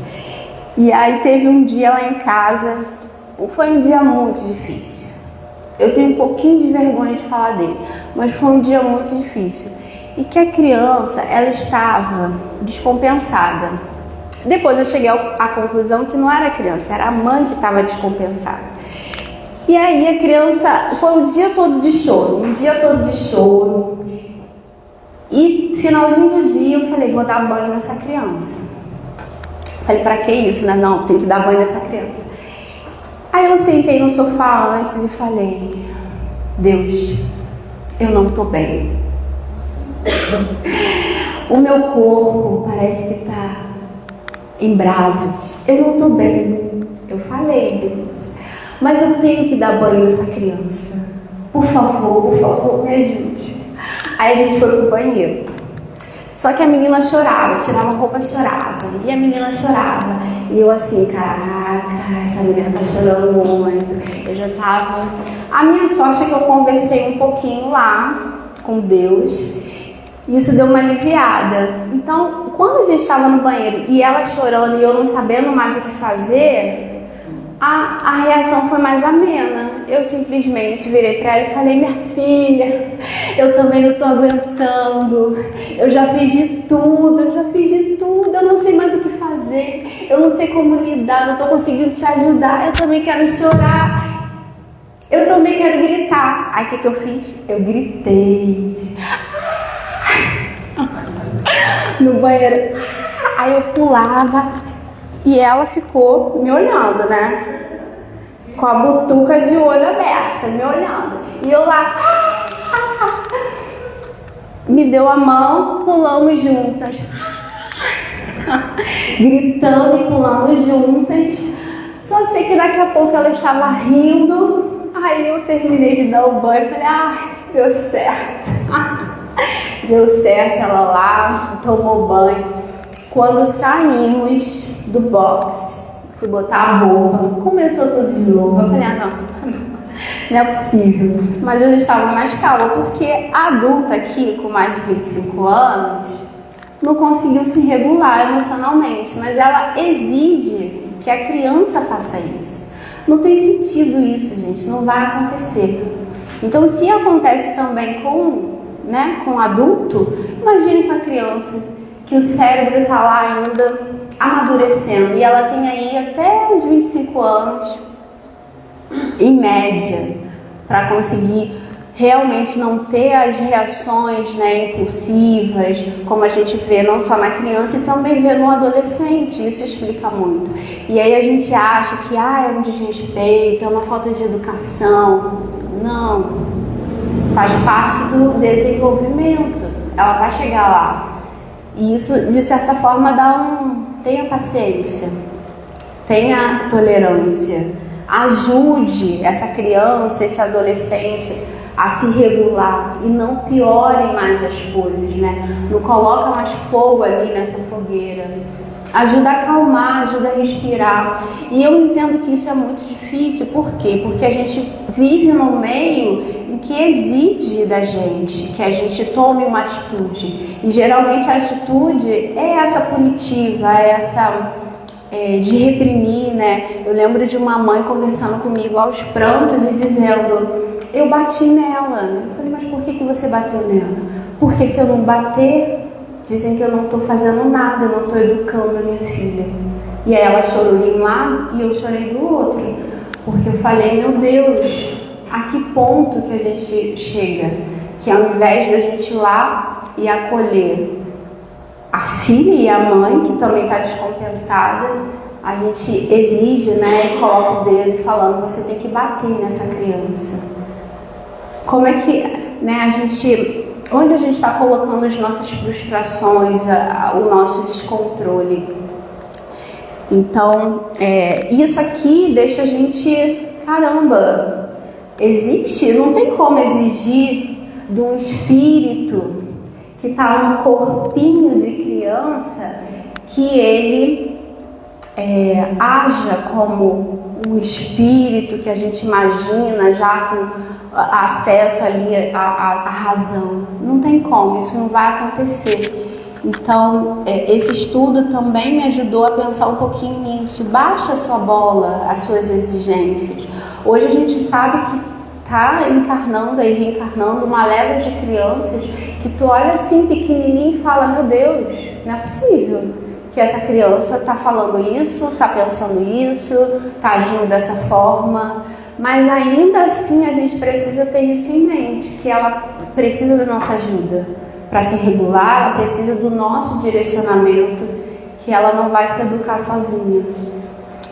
E aí teve um dia lá em casa, foi um dia muito difícil. Eu tenho um pouquinho de vergonha de falar dele, mas foi um dia muito difícil. E que a criança, ela estava descompensada. Depois eu cheguei à conclusão que não era a criança, era a mãe que estava descompensada. E aí a criança, foi um dia todo de choro. E finalzinho do dia eu falei, vou dar banho nessa criança. Falei, pra que isso, né? Não, tem que dar banho nessa criança. Aí eu sentei no sofá antes e falei, Deus, eu não tô bem. O meu corpo parece que tá em brasas. Eu não tô bem. Eu falei, Deus, mas eu tenho que dar banho nessa criança. Por favor, me ajude. Aí a gente foi pro banheiro. Só que a menina chorava, tirava a roupa, chorava. E a menina chorava. E eu assim, caraca, essa menina tá chorando muito. Eu já tava... A minha sorte é que eu conversei um pouquinho lá com Deus. E isso deu uma aliviada. Então, quando a gente estava no banheiro e ela chorando e eu não sabendo mais o que fazer, a reação foi mais amena. Eu simplesmente virei para ela e falei, minha filha, eu também não tô aguentando. Eu já fiz de tudo, eu não sei mais o que fazer. Eu não sei como lidar, não tô conseguindo te ajudar. Eu também quero chorar. Eu também quero gritar. Aí o que eu fiz? Eu gritei. No banheiro. Aí eu pulava e ela ficou me olhando, né? Com a butuca de olho aberta, me olhando. E eu lá me deu a mão, pulamos juntas. Gritando e pulando juntas. Só sei que daqui a pouco ela estava rindo. Aí eu terminei de dar o banho e falei, deu certo. Deu certo, ela lá tomou banho. Quando saímos do box, fui botar a roupa, começou tudo de novo. Eu falei, não é possível. Mas eu já estava mais calma, porque a adulta aqui, com mais de 25 anos, não conseguiu se regular emocionalmente. Mas ela exige que a criança faça isso. Não tem sentido isso, gente, não vai acontecer. Então, se acontece também com adulto, imagine com a criança, que o cérebro está lá ainda amadurecendo e ela tem aí até os 25 anos, em média, para conseguir realmente não ter as reações, né, impulsivas, como a gente vê não só na criança e também vê no adolescente. Isso explica muito. E aí a gente acha que é um desrespeito, é uma falta de educação. Não. Faz parte do desenvolvimento. Ela vai chegar lá. E isso, de certa forma, tenha paciência, tenha tolerância, ajude essa criança, esse adolescente a se regular e não piorem mais as coisas, né? Não coloca mais fogo ali nessa fogueira. Ajuda a acalmar, ajuda a respirar. E eu entendo que isso é muito difícil. Por quê? Porque a gente vive num meio em que exige da gente que a gente tome uma atitude. E geralmente a atitude é essa punitiva, é essa de reprimir, né? Eu lembro de uma mãe conversando comigo aos prantos e dizendo, eu bati nela. Eu falei, mas por que você bateu nela? Porque se eu não bater, dizem que eu não estou fazendo nada, eu não estou educando a minha filha. E aí ela chorou de um lado e eu chorei do outro. Porque eu falei, meu Deus, a que ponto que a gente chega? Que ao invés da gente ir lá e acolher a filha e a mãe, que também está descompensada, a gente exige, né, e coloca o dedo falando, você tem que bater nessa criança. Como é que, né, onde a gente está colocando as nossas frustrações, o nosso descontrole? Então, isso aqui deixa a gente, caramba, não tem como exigir de um espírito que está num corpinho de criança que ele haja como um espírito que a gente imagina já com acesso ali à razão. Não tem como, isso não vai acontecer. Então, esse estudo também me ajudou a pensar um pouquinho nisso. Baixa a sua bola, as suas exigências. Hoje a gente sabe que está encarnando e reencarnando uma leva de crianças que tu olha assim pequenininho e fala, meu Deus, não é possível que essa criança está falando isso, está pensando isso, está agindo dessa forma. Mas ainda assim a gente precisa ter isso em mente, que ela precisa da nossa ajuda para se regular, ela precisa do nosso direcionamento, que ela não vai se educar sozinha.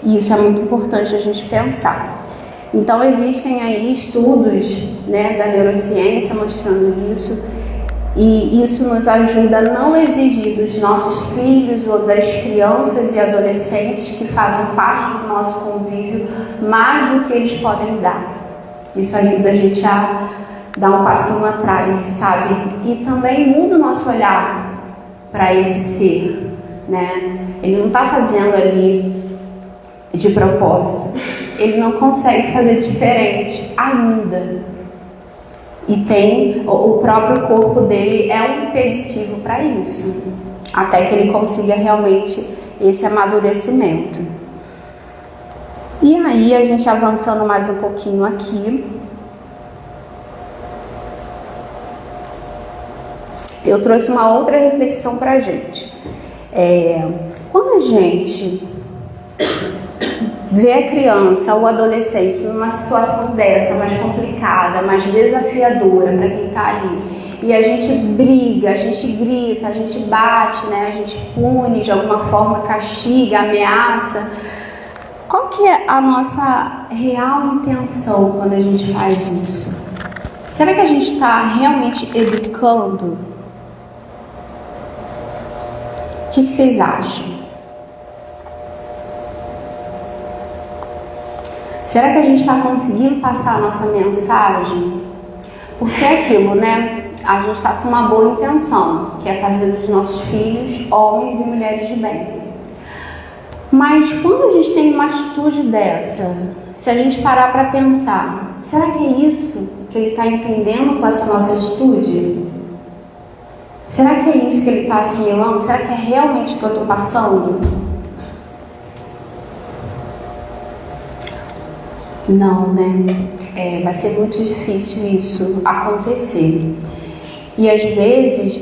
E isso é muito importante a gente pensar. Então existem aí estudos, né, da neurociência mostrando isso, e isso nos ajuda a não exigir dos nossos filhos ou das crianças e adolescentes que fazem parte do nosso convívio mais do que eles podem dar. Isso ajuda a gente a dar um passinho atrás, sabe? E também muda o nosso olhar para esse ser, né? Ele não está fazendo ali de propósito. Ele não consegue fazer diferente ainda. E o próprio corpo dele é um impeditivo para isso, até que ele consiga realmente esse amadurecimento. E aí, a gente avançando mais um pouquinho aqui, eu trouxe uma outra reflexão para a gente. Quando a gente vê a criança ou o adolescente numa situação dessa, mais complicada, mais desafiadora para quem está ali, e a gente briga, a gente grita, a gente bate, né? A gente pune de alguma forma, castiga, ameaça. Qual que é a nossa real intenção quando a gente faz isso? Será que a gente está realmente educando? O que vocês acham? Será que a gente está conseguindo passar a nossa mensagem? Porque é aquilo, né? A gente está com uma boa intenção, que é fazer dos nossos filhos homens e mulheres de bem. Mas quando a gente tem uma atitude dessa, se a gente parar para pensar, será que é isso que ele está entendendo com essa nossa atitude? Será que é isso que ele está assimilando? Será que é realmente o que eu estou passando? Não, né? Vai ser muito difícil isso acontecer. E às vezes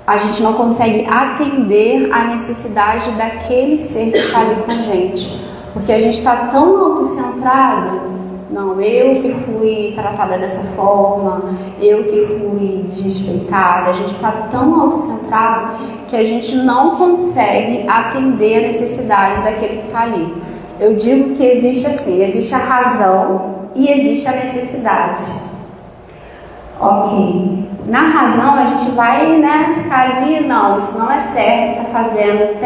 a gente não consegue atender a necessidade daquele ser que está ali com a gente. Porque a gente está tão autocentrado. Não, eu que fui tratada dessa forma, eu que fui desrespeitada. A gente está tão autocentrado que a gente não consegue atender a necessidade daquele que está ali. Eu digo que existe assim, existe a razão e existe a necessidade. Ok. Na razão a gente vai, né, ficar ali, não, isso não é certo, tá fazendo,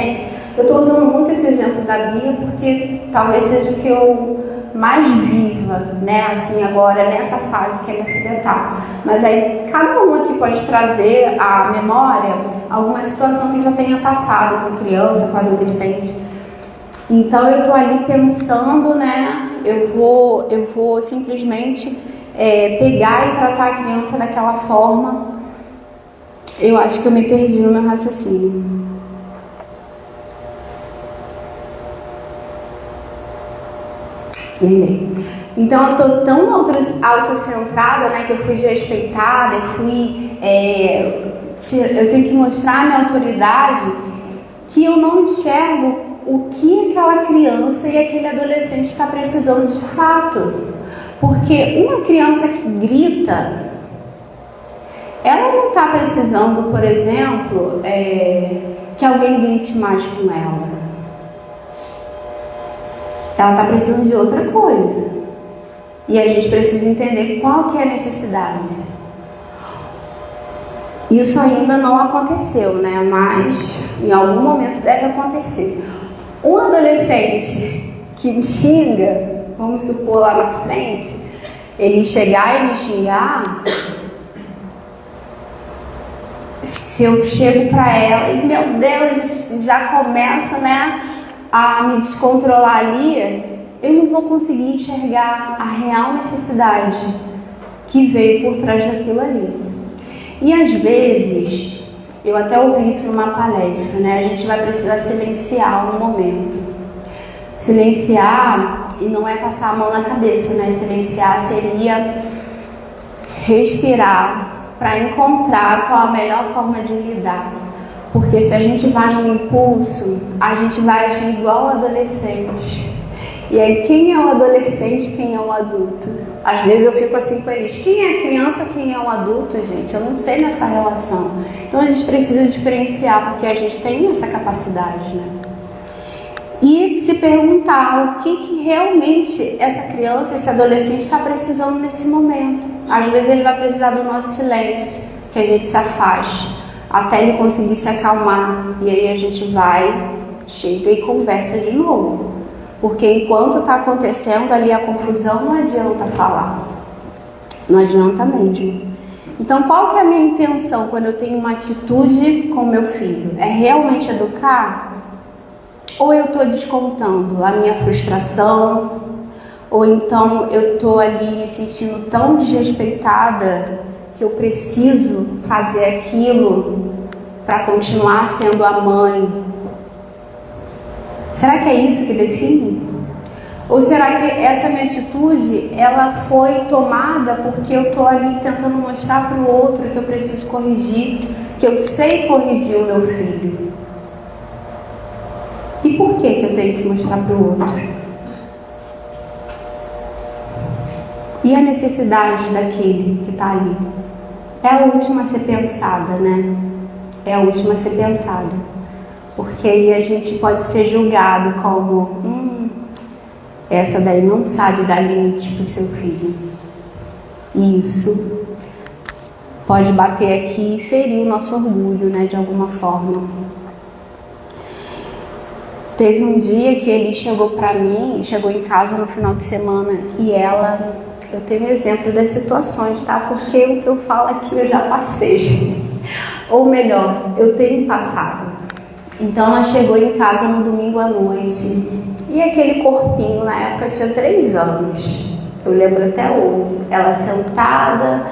Eu estou usando muito esse exemplo da Bia porque talvez seja o que eu mais viva, né, assim, agora nessa fase que a minha filha tá. Mas aí cada um aqui pode trazer à memória alguma situação que já tenha passado com criança, com adolescente. Então eu tô ali pensando, né, eu vou simplesmente pegar e tratar a criança daquela forma. Eu acho que eu me perdi no meu raciocínio. Lembrei. Então eu tô tão autocentrada, né, que eu fui desrespeitada, eu tenho que mostrar a minha autoridade, que eu não enxergo o que aquela criança e aquele adolescente está precisando de fato. Porque uma criança que grita, ela não está precisando, por exemplo, que alguém grite mais com ela. Ela está precisando de outra coisa. E a gente precisa entender qual que é a necessidade. Isso ainda não aconteceu, né? Mas em algum momento deve acontecer. Um adolescente que me xinga, vamos supor lá na frente, ele chegar e me xingar, se eu chego para ela e, meu Deus, já começa, né, a me descontrolar ali, eu não vou conseguir enxergar a real necessidade que veio por trás daquilo ali. E às vezes, eu até ouvi isso numa palestra, né? A gente vai precisar silenciar um momento. Silenciar, e não é passar a mão na cabeça, né? Silenciar seria respirar para encontrar qual a melhor forma de lidar. Porque se a gente vai no impulso, a gente vai agir igual o adolescente. E aí, quem é o adolescente, quem é o adulto? Às vezes eu fico assim com eles, quem é a criança, quem é o adulto, gente? Eu não sei nessa relação. Então a gente precisa diferenciar, porque a gente tem essa capacidade, né? E se perguntar o que realmente essa criança, esse adolescente está precisando nesse momento. Às vezes ele vai precisar do nosso silêncio, que a gente se afaste, até ele conseguir se acalmar. E aí a gente vai, chega e conversa de novo. Porque enquanto está acontecendo ali a confusão, não adianta falar. Não adianta mesmo. Então, qual que é a minha intenção quando eu tenho uma atitude com meu filho? É realmente educar? Ou eu estou descontando a minha frustração? Ou então eu estou ali me sentindo tão desrespeitada que eu preciso fazer aquilo para continuar sendo a mãe? Será que é isso que define? Ou será que essa minha atitude, ela foi tomada porque eu estou ali tentando mostrar para o outro que eu preciso corrigir, que eu sei corrigir o meu filho? E por que eu tenho que mostrar para o outro? E a necessidade daquele que está ali? É a última a ser pensada, né? É a última a ser pensada. Porque aí a gente pode ser julgado como essa daí não sabe dar limite para o seu filho. E isso pode bater aqui e ferir o nosso orgulho, né, de alguma forma. Teve um dia que ele chegou para mim, chegou em casa no final de semana, e eu tenho exemplo das situações, tá? Porque o que eu falo aqui eu já passei. Ou melhor, eu tenho passado. Então ela chegou em casa no domingo à noite e aquele corpinho, na época tinha 3 anos, eu lembro até hoje, ela sentada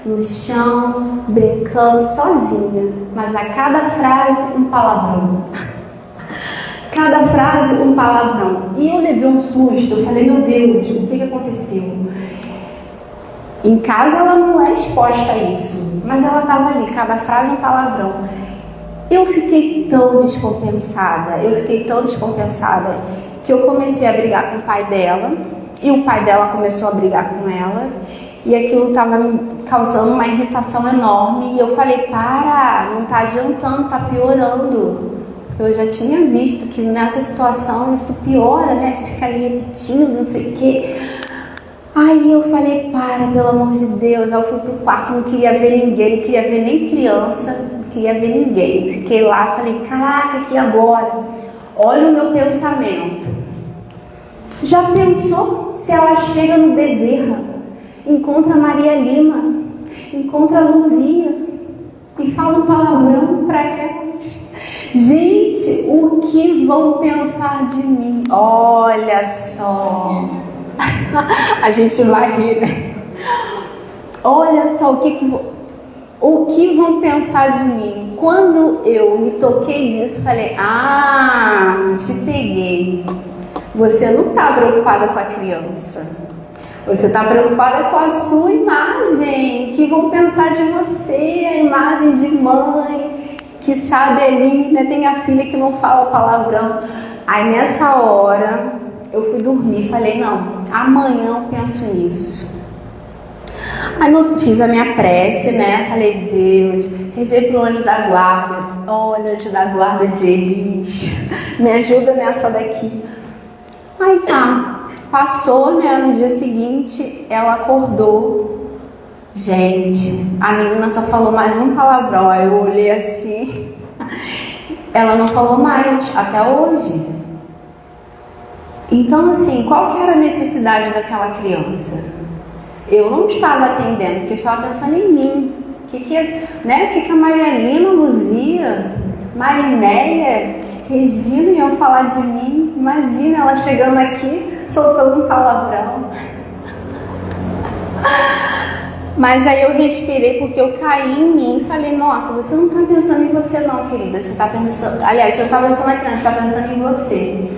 no chão, brincando sozinha, mas a cada frase um palavrão. Cada frase um palavrão. E eu levei um susto, eu falei, meu Deus, o que aconteceu? Em casa ela não é exposta a isso, mas ela estava ali, cada frase um palavrão. Eu fiquei tão descompensada, que eu comecei a brigar com o pai dela, e o pai dela começou a brigar com ela, e aquilo estava me causando uma irritação enorme, e eu falei, não está adiantando, está piorando, porque eu já tinha visto que nessa situação isso piora, né, você fica ali repetindo, não sei o quê. Aí eu falei, pelo amor de Deus. Aí eu fui pro quarto, não queria ver ninguém, não queria ver nem criança, não queria ver ninguém. Fiquei lá, falei, caraca, que agora? Olha o meu pensamento. Já pensou se ela chega no Bezerra, encontra a Maria Lima, encontra a Luzia e fala um palavrão para elas? Gente, o que vão pensar de mim? Olha só. A gente vai rir, né? Olha só o que vão pensar de mim. Quando eu me toquei disso, falei, te peguei. Você não está preocupada com a criança. Você está preocupada com a sua imagem, o que vão pensar de você, a imagem de mãe, que sabe ali, né? Tem a filha que não fala palavrão. Aí nessa hora eu fui dormir, falei, não, amanhã eu penso nisso. Aí fiz a minha prece, né? Falei, Deus, rezei pro anjo da guarda. Olha, anjo da guarda de Elis, me ajuda nessa daqui. Aí tá, passou, né? No dia seguinte, ela acordou. Gente, a menina só falou mais um palavrão. Aí eu olhei assim, ela não falou mais, até hoje. Então, assim, qual que era a necessidade daquela criança? Eu não estava atendendo, porque eu estava pensando em mim. O que a Maria Lina, Luzia, Marinéia, Regina iam falar de mim? Imagina ela chegando aqui, soltando um palavrão. Mas aí eu respirei, porque eu caí em mim e falei, nossa, você não está pensando em você não, querida. Você está pensando... Aliás, eu estava pensando na criança, você está pensando em você.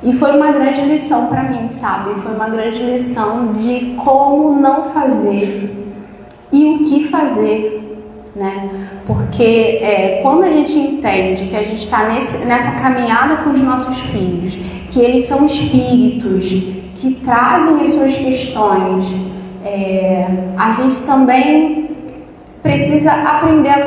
E foi uma grande lição para mim, sabe? Foi uma grande lição de como não fazer e o que fazer, né? Porque quando a gente entende que a gente está nessa caminhada com os nossos filhos, que eles são espíritos que trazem as suas questões, a gente também precisa aprender a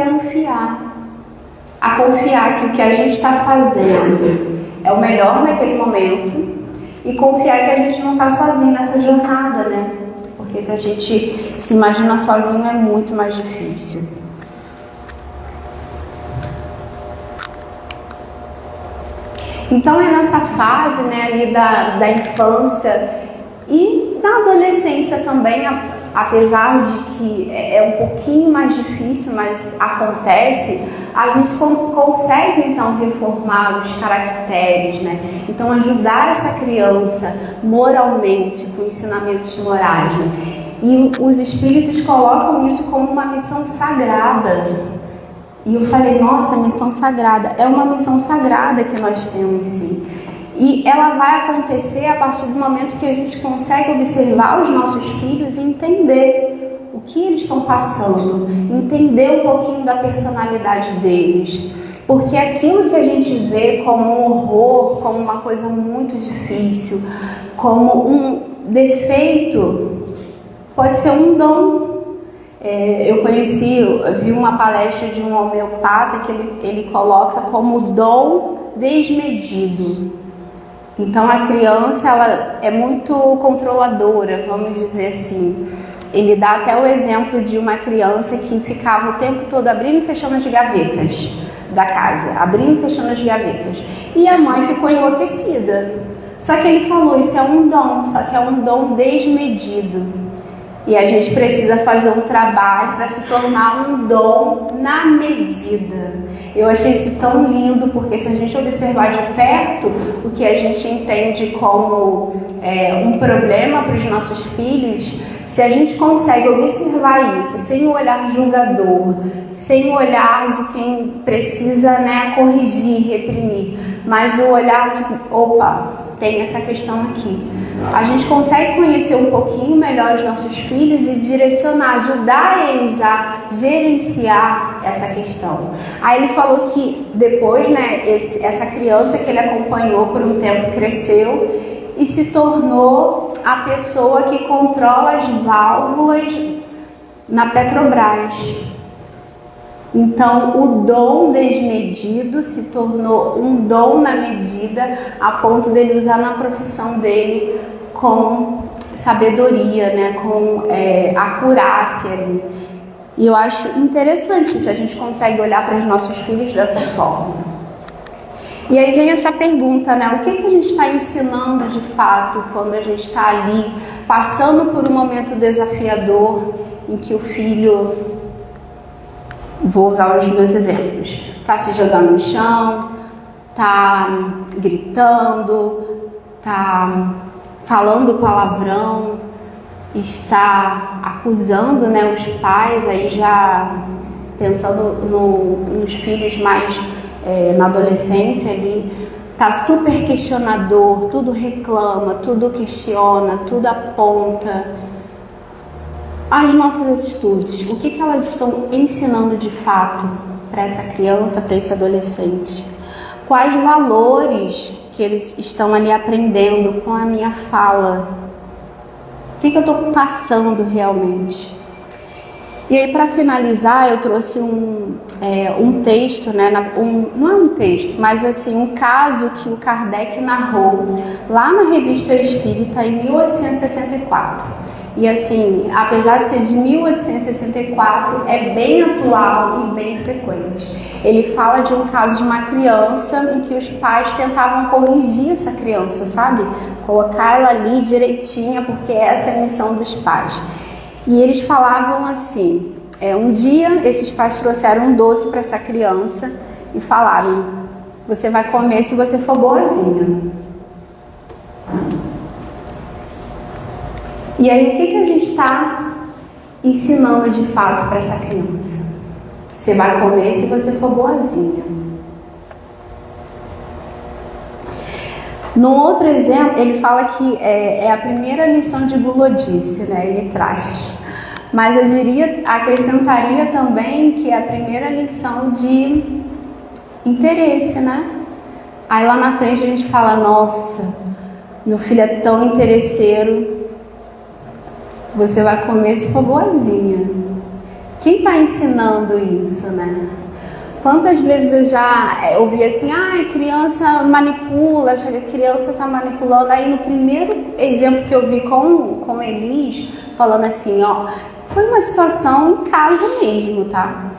confiar que o que a gente está fazendo é o melhor naquele momento e confiar que a gente não está sozinho nessa jornada, né? Porque se a gente se imagina sozinho é muito mais difícil. Então é nessa fase, né, ali da infância e da adolescência também, apesar de que é um pouquinho mais difícil, mas acontece, a gente consegue então reformar os caracteres, né? Então ajudar essa criança moralmente, com ensinamentos morais, né? E os espíritos colocam isso como uma missão sagrada. E eu falei, nossa, missão sagrada, é uma missão sagrada que nós temos, sim. E ela vai acontecer a partir do momento que a gente consegue observar os nossos filhos e entender o que eles estão passando, entender um pouquinho da personalidade deles. Porque aquilo que a gente vê como um horror, como uma coisa muito difícil, como um defeito, pode ser um dom. Eu vi uma palestra de um homeopata que ele coloca como dom desmedido. Então a criança, ela é muito controladora, vamos dizer assim. Ele dá até o exemplo de uma criança que ficava o tempo todo abrindo e fechando as gavetas da casa, abrindo e fechando as gavetas. E a mãe ficou enlouquecida. Só que ele falou, isso é um dom, só que é um dom desmedido. E a gente precisa fazer um trabalho para se tornar um dom na medida. Eu achei isso tão lindo, porque se a gente observar de perto o que a gente entende como um problema para os nossos filhos, se a gente consegue observar isso sem o olhar julgador, sem o olhar de quem precisa, né, corrigir, reprimir, mas o olhar de, opa, tem essa questão aqui. A gente consegue conhecer um pouquinho melhor os nossos filhos e direcionar, ajudar eles a gerenciar essa questão. Aí ele falou que depois, né, essa criança que ele acompanhou por um tempo cresceu e se tornou a pessoa que controla as válvulas na Petrobras. Então, o dom desmedido se tornou um dom na medida, a ponto dele usar na profissão dele com sabedoria, né? Com acurácia ali. E eu acho interessante se a gente consegue olhar para os nossos filhos dessa forma. E aí vem essa pergunta, né? O que a gente está ensinando de fato quando a gente está ali passando por um momento desafiador em que o filho... Vou usar os meus exemplos. Tá se jogando no chão, tá gritando, tá falando palavrão, está acusando, né, os pais, aí já pensando nos filhos mais na adolescência ali, tá super questionador, tudo reclama, tudo questiona, tudo aponta. As nossas atitudes, o que elas estão ensinando de fato para essa criança, para esse adolescente? Quais valores que eles estão ali aprendendo com a minha fala? O que eu estou passando realmente? E aí, para finalizar, eu trouxe um texto, né? Não é um texto, mas assim, um caso que o Kardec narrou lá na Revista Espírita em 1864. E assim, apesar de ser de 1864, é bem atual e bem frequente. Ele fala de um caso de uma criança em que os pais tentavam corrigir essa criança, sabe? Colocar ela ali direitinha, porque essa é a missão dos pais. E eles falavam assim, um dia esses pais trouxeram um doce para essa criança e falaram: você vai comer se você for boazinha. E aí, o que a gente está ensinando de fato para essa criança? Você vai comer se você for boazinha. No outro exemplo, ele fala que é a primeira lição de gulodice, né? Ele traz. Mas eu acrescentaria também que é a primeira lição de interesse, né? Aí lá na frente a gente fala: nossa, meu filho é tão interesseiro. Você vai comer se for boazinha. Quem está ensinando isso, né? Quantas vezes eu já ouvi assim: criança manipula, essa criança está manipulando. Aí no primeiro exemplo que eu vi com Elis, falando assim, foi uma situação em casa mesmo, tá?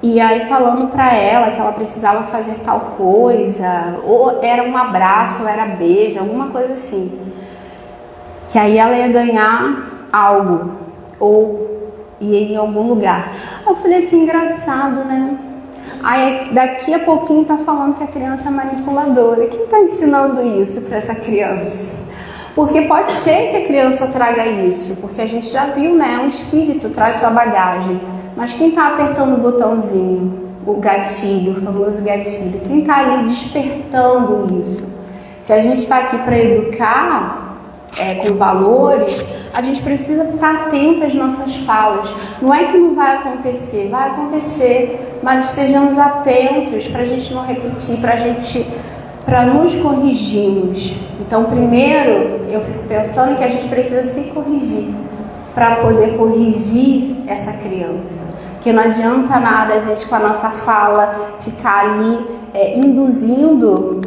E aí falando para ela que ela precisava fazer tal coisa, ou era um abraço, ou era beijo, alguma coisa assim. Que aí ela ia ganhar algo, ou ia em algum lugar. Eu falei assim, engraçado, né? Aí daqui a pouquinho tá falando que a criança é manipuladora. Quem tá ensinando isso para essa criança? Porque pode ser que a criança traga isso, porque a gente já viu, né? Um espírito traz sua bagagem. Mas quem tá apertando o botãozinho, o gatilho, o famoso gatilho, quem tá ali despertando isso? Se a gente está aqui para educar, com valores, a gente precisa estar atento às nossas falas. Não é que não vai acontecer, mas estejamos atentos para a gente não repetir, para nos corrigirmos. Então, primeiro, eu fico pensando que a gente precisa se corrigir para poder corrigir essa criança. Porque não adianta nada a gente, com a nossa fala, ficar ali induzindo,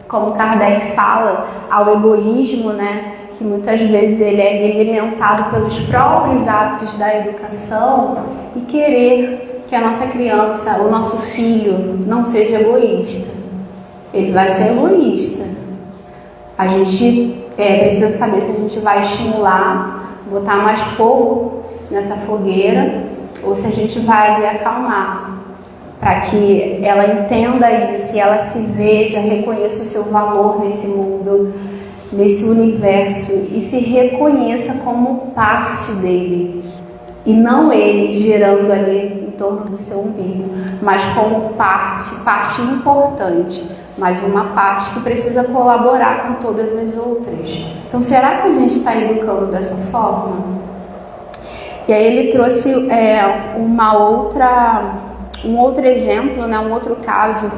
como Kardec fala, ao egoísmo, né? Que muitas vezes ele é alimentado pelos próprios hábitos da educação, e querer que a nossa criança, o nosso filho, não seja egoísta. Ele vai ser egoísta. A gente precisa saber se a gente vai estimular, botar mais fogo nessa fogueira, ou se a gente vai lhe acalmar, para que ela entenda isso e ela se veja, reconheça o seu valor nesse mundo, nesse universo, e se reconheça como parte dele, e não ele girando ali em torno do seu umbigo, mas como parte importante, mas uma parte que precisa colaborar com todas as outras. Então, será que a gente está educando dessa forma? E aí ele trouxe um outro exemplo, né, um outro caso,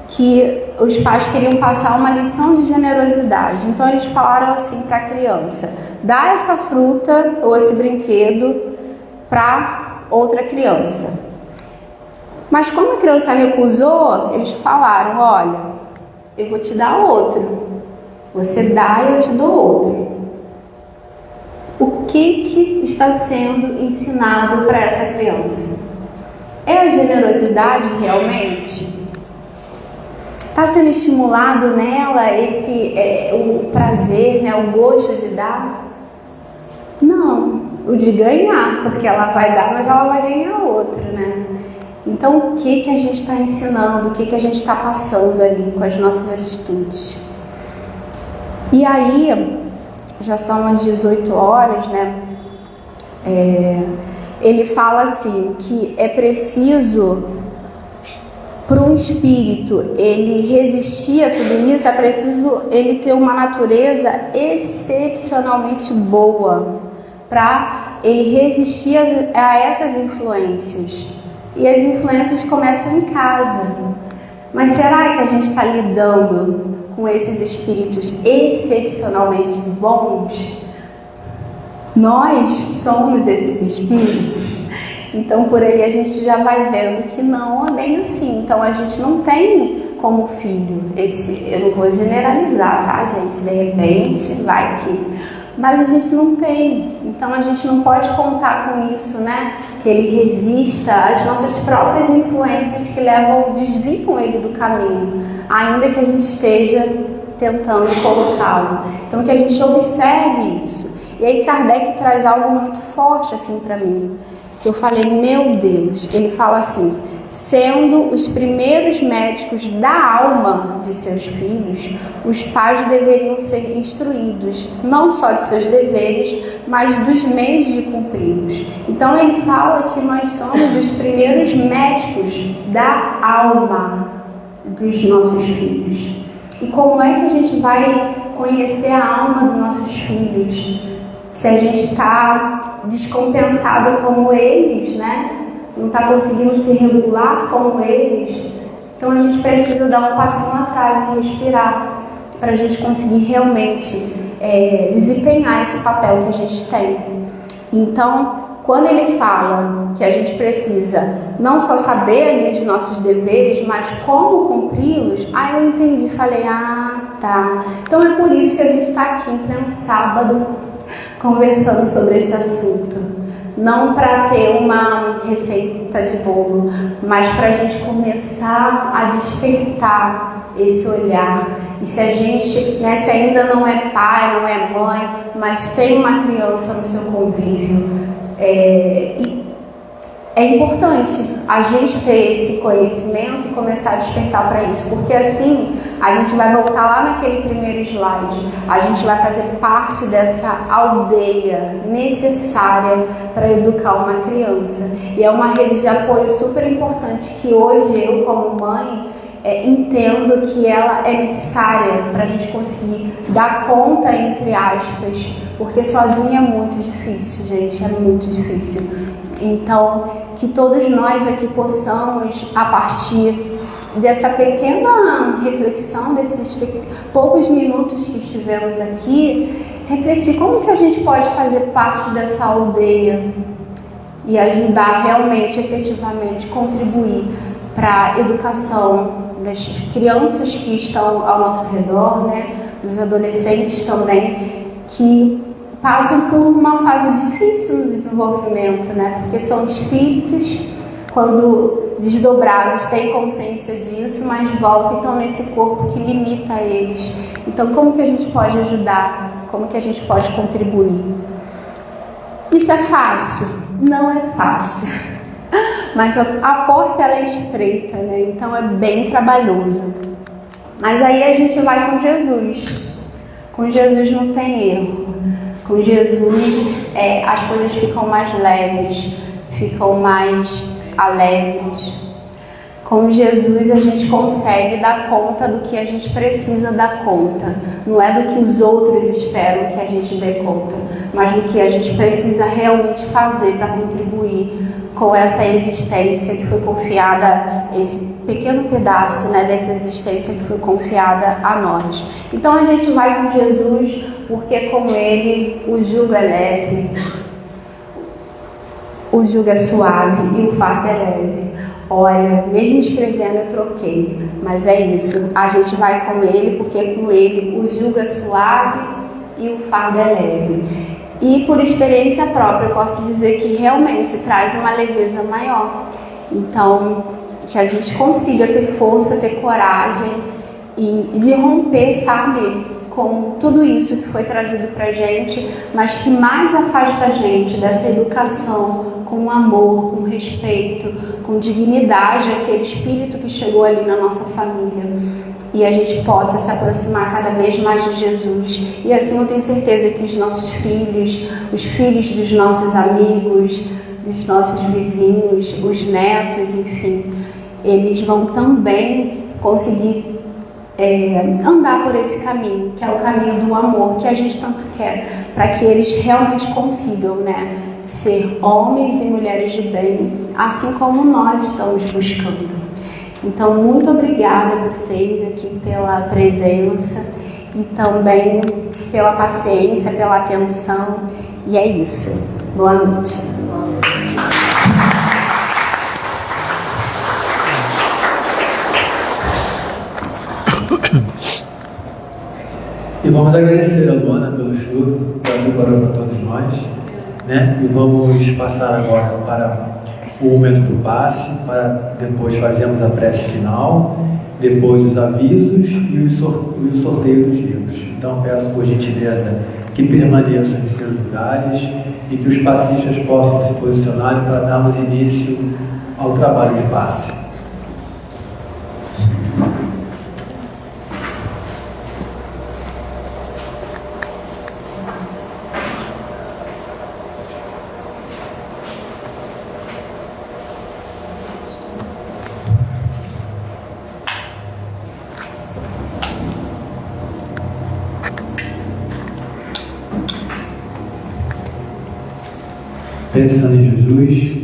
que os pais queriam passar uma lição de generosidade. Então eles falaram assim para a criança: dá essa fruta ou esse brinquedo para outra criança. Mas como a criança recusou, eles falaram: olha, eu vou te dar outro. Você dá e eu te dou outro. O que está sendo ensinado para essa criança? É a generosidade realmente? Está sendo estimulado nela o prazer, né, o gosto de dar? Não, o de ganhar, porque ela vai dar, mas ela vai ganhar outro, né? Então, o que a gente está ensinando, o que a gente está passando ali com as nossas atitudes? E aí, já são as 18 horas, né? Ele fala assim, que é preciso para um espírito ele resistir a tudo isso, é preciso ele ter uma natureza excepcionalmente boa para ele resistir a essas influências. E as influências começam em casa. Mas será que a gente está lidando com esses espíritos excepcionalmente bons? Nós somos esses espíritos. Então por aí a gente já vai vendo que não é bem assim. Então a gente não tem como filho eu não vou generalizar, tá, gente? De repente vai que... Mas a gente não tem. Então a gente não pode contar com isso, né? Que ele resista às nossas próprias influências que desviam ele do caminho, ainda que a gente esteja tentando colocá-lo. Então que a gente observe isso. E aí Kardec traz algo muito forte assim para mim, que eu falei, meu Deus, ele fala assim: sendo os primeiros médicos da alma de seus filhos, os pais deveriam ser instruídos, não só de seus deveres, mas dos meios de cumpri-los. Então ele fala que nós somos os primeiros médicos da alma dos nossos filhos. E como é que a gente vai conhecer a alma dos nossos filhos? Se a gente está descompensado como eles, né? Não está conseguindo se regular como eles. Então a gente precisa dar um passinho atrás e respirar para a gente conseguir realmente desempenhar esse papel que a gente tem. Então, quando ele fala que a gente precisa não só saber ali os nossos deveres, mas como cumpri-los, aí eu entendi, falei, tá. Então é por isso que a gente está aqui em pleno sábado conversando sobre esse assunto. Não para ter uma receita de bolo, mas para a gente começar a despertar esse olhar. E se a gente, se ainda não é pai, não é mãe, mas tem uma criança no seu convívio, é importante a gente ter esse conhecimento e começar a despertar para isso, porque assim a gente vai voltar lá naquele primeiro slide, a gente vai fazer parte dessa aldeia necessária para educar uma criança. E é uma rede de apoio super importante que hoje eu, como mãe, entendo que ela é necessária para a gente conseguir dar conta, entre aspas, porque sozinha é muito difícil, gente, é muito difícil. Então, que todos nós aqui possamos, a partir dessa pequena reflexão, desses poucos minutos que estivemos aqui, refletir como que a gente pode fazer parte dessa aldeia e ajudar realmente, efetivamente, contribuir para a educação das crianças que estão ao nosso redor, dos adolescentes também, que passam por uma fase difícil no desenvolvimento, porque são espíritos, quando desdobrados, têm consciência disso, mas voltam então nesse corpo que limita eles. Então, como que a gente pode ajudar? Como que a gente pode contribuir? Isso é fácil? Não é fácil. Mas a porta ela é estreita, então é bem trabalhoso. Mas aí a gente vai com Jesus. Com Jesus não tem erro. Com Jesus as coisas ficam mais leves, ficam mais alegres. Com Jesus a gente consegue dar conta do que a gente precisa dar conta. Não é do que os outros esperam que a gente dê conta, mas do que a gente precisa realmente fazer para contribuir com essa existência que foi confiada, esse pequeno pedaço dessa existência que foi confiada a nós. Então a gente vai com Jesus, porque com Ele o jugo é leve, o jugo é suave e o fardo é leve. Olha, mesmo escrevendo eu troquei, mas é isso, a gente vai com Ele, porque com Ele o jugo é suave e o fardo é leve. E por experiência própria eu posso dizer que realmente traz uma leveza maior. Então, que a gente consiga ter força, ter coragem e de romper, sabe, com tudo isso que foi trazido pra gente, mas que mais afasta a gente dessa educação com amor, com respeito, com dignidade, aquele espírito que chegou ali na nossa família. E a gente possa se aproximar cada vez mais de Jesus. E assim eu tenho certeza que os nossos filhos, os filhos dos nossos amigos, dos nossos vizinhos, os netos, enfim, eles vão também conseguir andar por esse caminho, que é o caminho do amor, que a gente tanto quer, para que eles realmente consigam, né, ser homens e mulheres de bem, assim como nós estamos buscando. Então, muito obrigada a vocês aqui pela presença e também pela paciência, pela atenção, e é isso. Boa noite. E vamos agradecer a Luana pelo estudo, pela preparou para todos nós, né? E vamos passar agora para o momento do passe, para depois fazermos a prece final, depois os avisos e o sorteio dos livros. Então peço por gentileza que permaneçam em seus lugares e que os passistas possam se posicionar para darmos início ao trabalho de passe. Pensando em Jesus,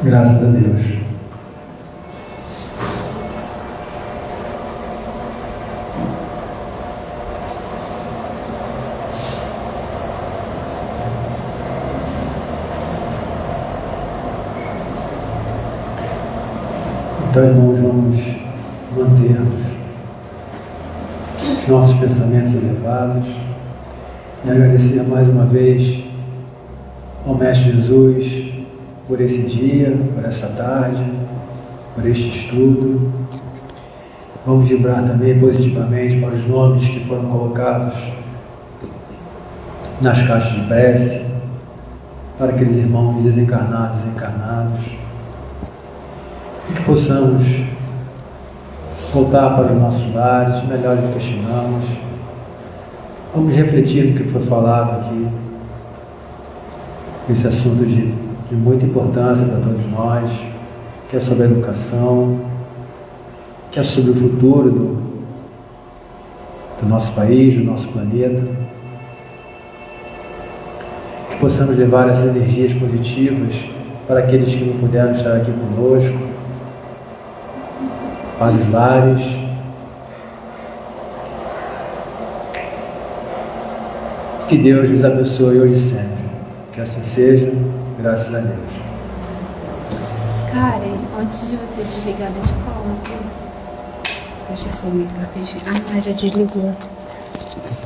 graças a Deus. Então, irmãos, vamos mantermos os nossos pensamentos elevados e agradecer mais uma vez ao Mestre Jesus por esse dia, por essa tarde, por este estudo. Vamos vibrar também positivamente para os nomes que foram colocados nas caixas de prece, para aqueles irmãos desencarnados e encarnados, e que possamos voltar para os nossos lares, melhores do que chegamos. Vamos refletir no que foi falado aqui, esse assunto de muita importância para todos nós, que é sobre a educação, que é sobre o futuro do nosso país, do nosso planeta. Que possamos levar essas energias positivas para aqueles que não puderam estar aqui conosco, para os lares, Que Deus nos abençoe hoje e sempre. Que assim seja, graças a Deus. Karen, antes de você desligar, deixa eu falar uma coisa. Deixa eu comigo rapidinho. Ah, já desligou.